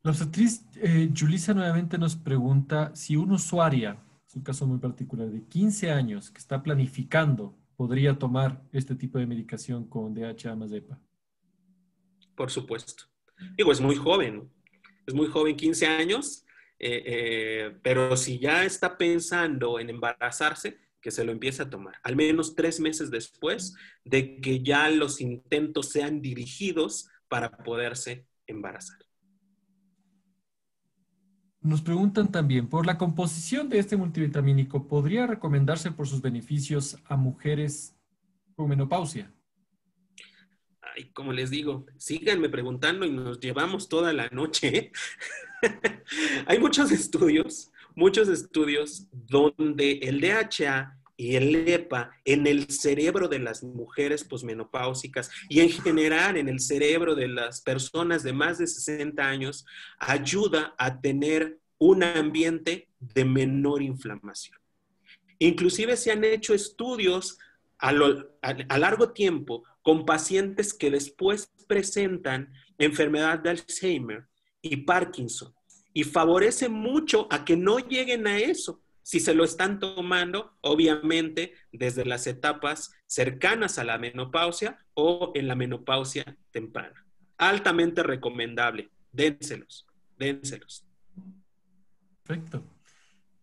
La obstetriz Julissa nuevamente nos pregunta si una usuaria, es un caso muy particular, de 15 años que está planificando, podría tomar este tipo de medicación con DHA más EPA. Por supuesto. Digo, es muy joven, 15 años, pero si ya está pensando en embarazarse, que se lo empiece a tomar, al menos 3 meses después de que ya los intentos sean dirigidos para poderse embarazar. Nos preguntan también, por la composición de este multivitamínico, ¿podría recomendarse por sus beneficios a mujeres con menopausia? Ay, como les digo, síganme preguntando y nos llevamos toda la noche. Hay muchos estudios donde el DHA y el EPA en el cerebro de las mujeres posmenopáusicas y en general en el cerebro de las personas de más de 60 años ayuda a tener un ambiente de menor inflamación. Inclusive se han hecho estudios a largo tiempo con pacientes que después presentan enfermedad de Alzheimer y Parkinson y favorece mucho a que no lleguen a eso si se lo están tomando, obviamente, desde las etapas cercanas a la menopausia o en la menopausia temprana. Altamente recomendable. Dénselos, dénselos. Perfecto.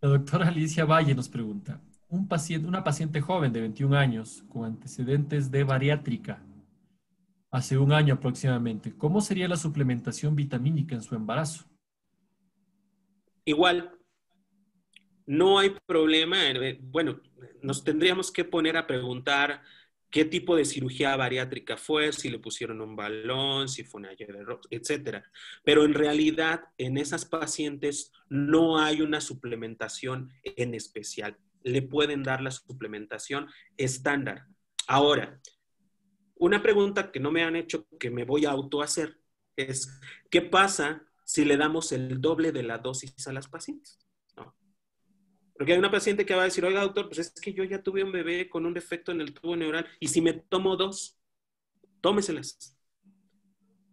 La doctora Alicia Valle nos pregunta, una paciente joven de 21 años con antecedentes de bariátrica, hace un año aproximadamente, ¿cómo sería la suplementación vitamínica en su embarazo? Igual, no hay problema. Bueno, nos tendríamos que poner a preguntar qué tipo de cirugía bariátrica fue, si le pusieron un balón, si fue una etcétera. Pero en realidad, en esas pacientes no hay una suplementación en especial. Le pueden dar la suplementación estándar. Ahora, una pregunta que no me han hecho, que me voy a autohacer, es, ¿qué pasa si le damos el doble de la dosis a las pacientes? ¿No? Porque hay una paciente que va a decir, oiga, doctor, pues es que yo ya tuve un bebé con un defecto en el tubo neural y si me tomo 2, tómeselas.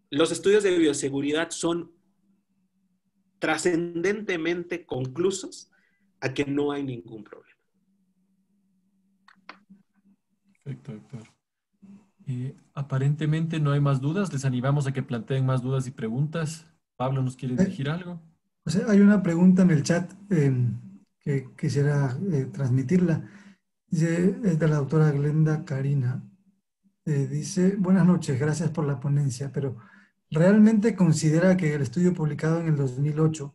Los estudios de bioseguridad son trascendentemente conclusos a que no hay ningún problema. Perfecto, doctor. Aparentemente no hay más dudas. Les animamos a que planteen más dudas y preguntas. Pablo, ¿nos quiere dirigir algo? O sea, hay una pregunta en el chat que quisiera transmitirla. Dice, es de la doctora Glenda Karina. Dice, buenas noches, gracias por la ponencia, pero ¿realmente considera que el estudio publicado en el 2008,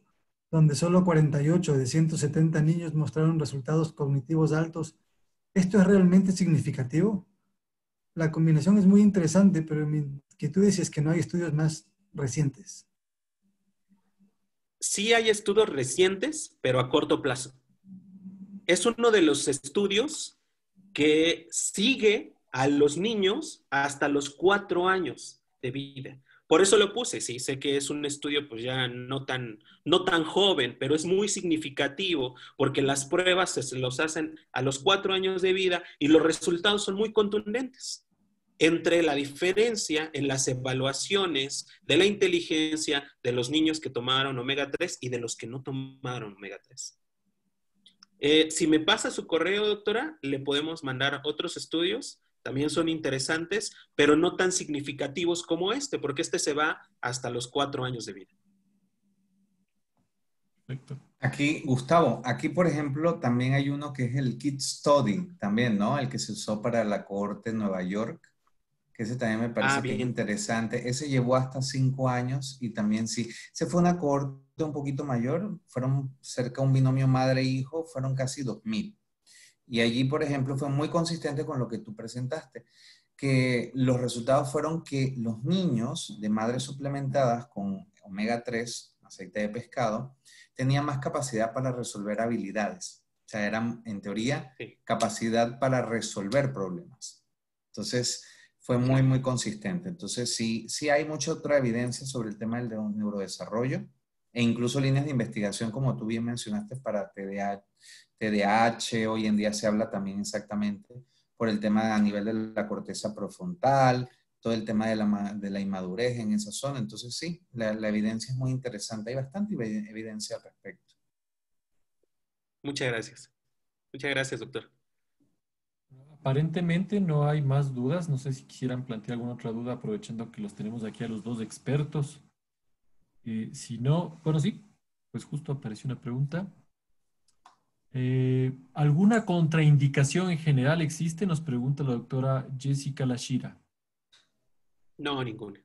donde solo 48 de 170 niños mostraron resultados cognitivos altos, esto es realmente significativo? La combinación es muy interesante, pero mi inquietud es que no hay estudios más recientes. Sí hay estudios recientes, pero a corto plazo. Es uno de los estudios que sigue a los niños hasta los 4 años de vida. Por eso lo puse, sí, sé que es un estudio pues ya no tan joven, pero es muy significativo porque las pruebas se los hacen a los 4 años de vida y los resultados son muy contundentes entre la diferencia en las evaluaciones de la inteligencia de los niños que tomaron omega 3 y de los que no tomaron omega 3. Si me pasa su correo, doctora, le podemos mandar otros estudios. También son interesantes, pero no tan significativos como este, porque este se va hasta los 4 años de vida. Perfecto. Aquí, Gustavo, aquí por ejemplo también hay uno que es el Kid Study, también, ¿no? El que se usó para la cohorte en Nueva York, que ese también me parece que es interesante. Ese llevó hasta 5 años y también sí, se fue una cohorte un poquito mayor, fueron cerca de un binomio madre-hijo, fueron casi 2000. Y allí, por ejemplo, fue muy consistente con lo que tú presentaste, que los resultados fueron que los niños de madres suplementadas con omega 3, aceite de pescado, tenían más capacidad para resolver habilidades. O sea, eran, en teoría, capacidad para resolver problemas. Entonces, fue muy, muy consistente. Entonces, sí hay mucha otra evidencia sobre el tema del neurodesarrollo e incluso líneas de investigación, como tú bien mencionaste, para TDAH. Hoy en día se habla también exactamente por el tema a nivel de la corteza prefrontal, todo el tema de la inmadurez en esa zona. Entonces, sí, la evidencia es muy interesante. Hay bastante evidencia al respecto. Muchas gracias. Muchas gracias, doctor. Aparentemente no hay más dudas. No sé si quisieran plantear alguna otra duda, aprovechando que los tenemos aquí a los dos expertos. Si no, bueno, sí, pues justo apareció una pregunta. ¿Alguna contraindicación en general existe? Nos pregunta la doctora Jessica Lashira. No, ninguna.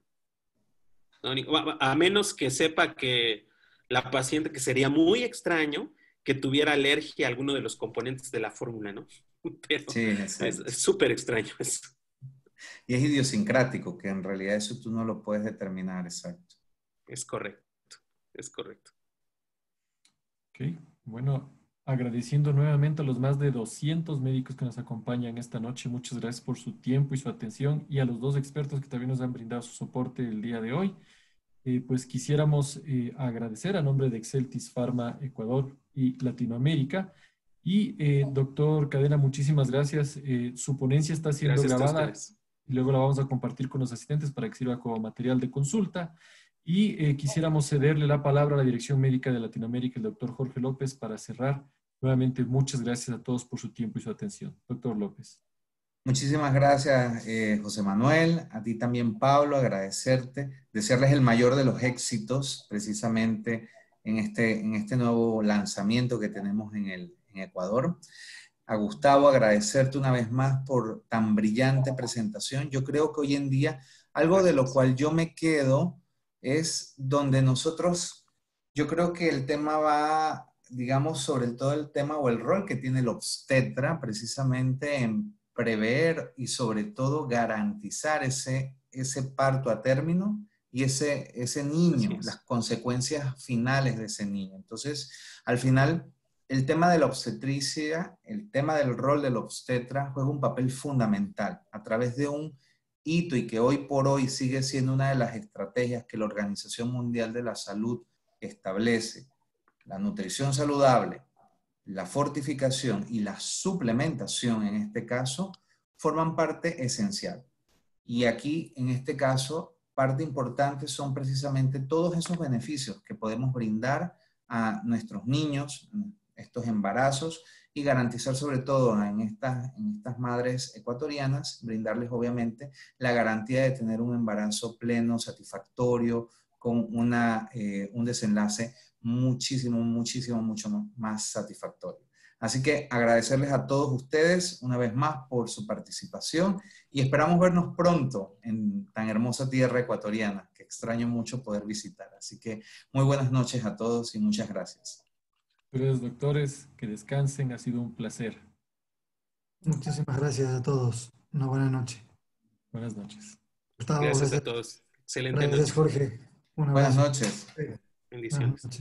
No, a menos que sepa que la paciente, que sería muy extraño que tuviera alergia a alguno de los componentes de la fórmula, ¿no? Pero sí, es súper extraño eso. Y es idiosincrático, que en realidad eso tú no lo puedes determinar, exacto. Es correcto, es correcto. Ok, bueno, agradeciendo nuevamente a los más de 200 médicos que nos acompañan esta noche. Muchas gracias por su tiempo y su atención, y a los dos expertos que también nos han brindado su soporte el día de hoy. Pues quisiéramos agradecer a nombre de Exeltis Pharma Ecuador y Latinoamérica. Y doctor Cadena, muchísimas gracias. Su ponencia está siendo grabada y luego la vamos a compartir con los asistentes para que sirva como material de consulta. Y quisiéramos cederle la palabra a la Dirección Médica de Latinoamérica, el doctor Jorge López, para cerrar. Nuevamente, muchas gracias a todos por su tiempo y su atención. Doctor López. Muchísimas gracias, José Manuel. A ti también, Pablo, agradecerte, desearles el mayor de los éxitos precisamente en este nuevo lanzamiento que tenemos en Ecuador. A Gustavo, agradecerte una vez más por tan brillante presentación. Yo creo que hoy en día algo de lo cual yo me quedo es donde nosotros, yo creo que el tema va, digamos, sobre todo el tema o el rol que tiene el obstetra precisamente en prever y sobre todo garantizar ese parto a término y ese niño, las consecuencias finales de ese niño. Entonces, al final, el tema de la obstetricia, el tema del rol del obstetra juega un papel fundamental a través de un hito y que hoy por hoy sigue siendo una de las estrategias que la Organización Mundial de la Salud establece. La nutrición saludable, la fortificación y la suplementación, en este caso, forman parte esencial. Y aquí, en este caso, parte importante son precisamente todos esos beneficios que podemos brindar a nuestros niños, estos embarazos y garantizar sobre todo en estas madres ecuatorianas, brindarles obviamente la garantía de tener un embarazo pleno, satisfactorio, con un desenlace mucho más satisfactorio. Así que agradecerles a todos ustedes una vez más por su participación y esperamos vernos pronto en tan hermosa tierra ecuatoriana, que extraño mucho poder visitar. Así que muy buenas noches a todos y muchas gracias. Queridos doctores, que descansen, ha sido un placer. Muchísimas gracias a todos. Una buena noche. Buenas noches. Gustavo, Gracias a todos. Excelente gracias noche. Jorge. Un Buenas abrazo. noches. Bendiciones. Buenas noches.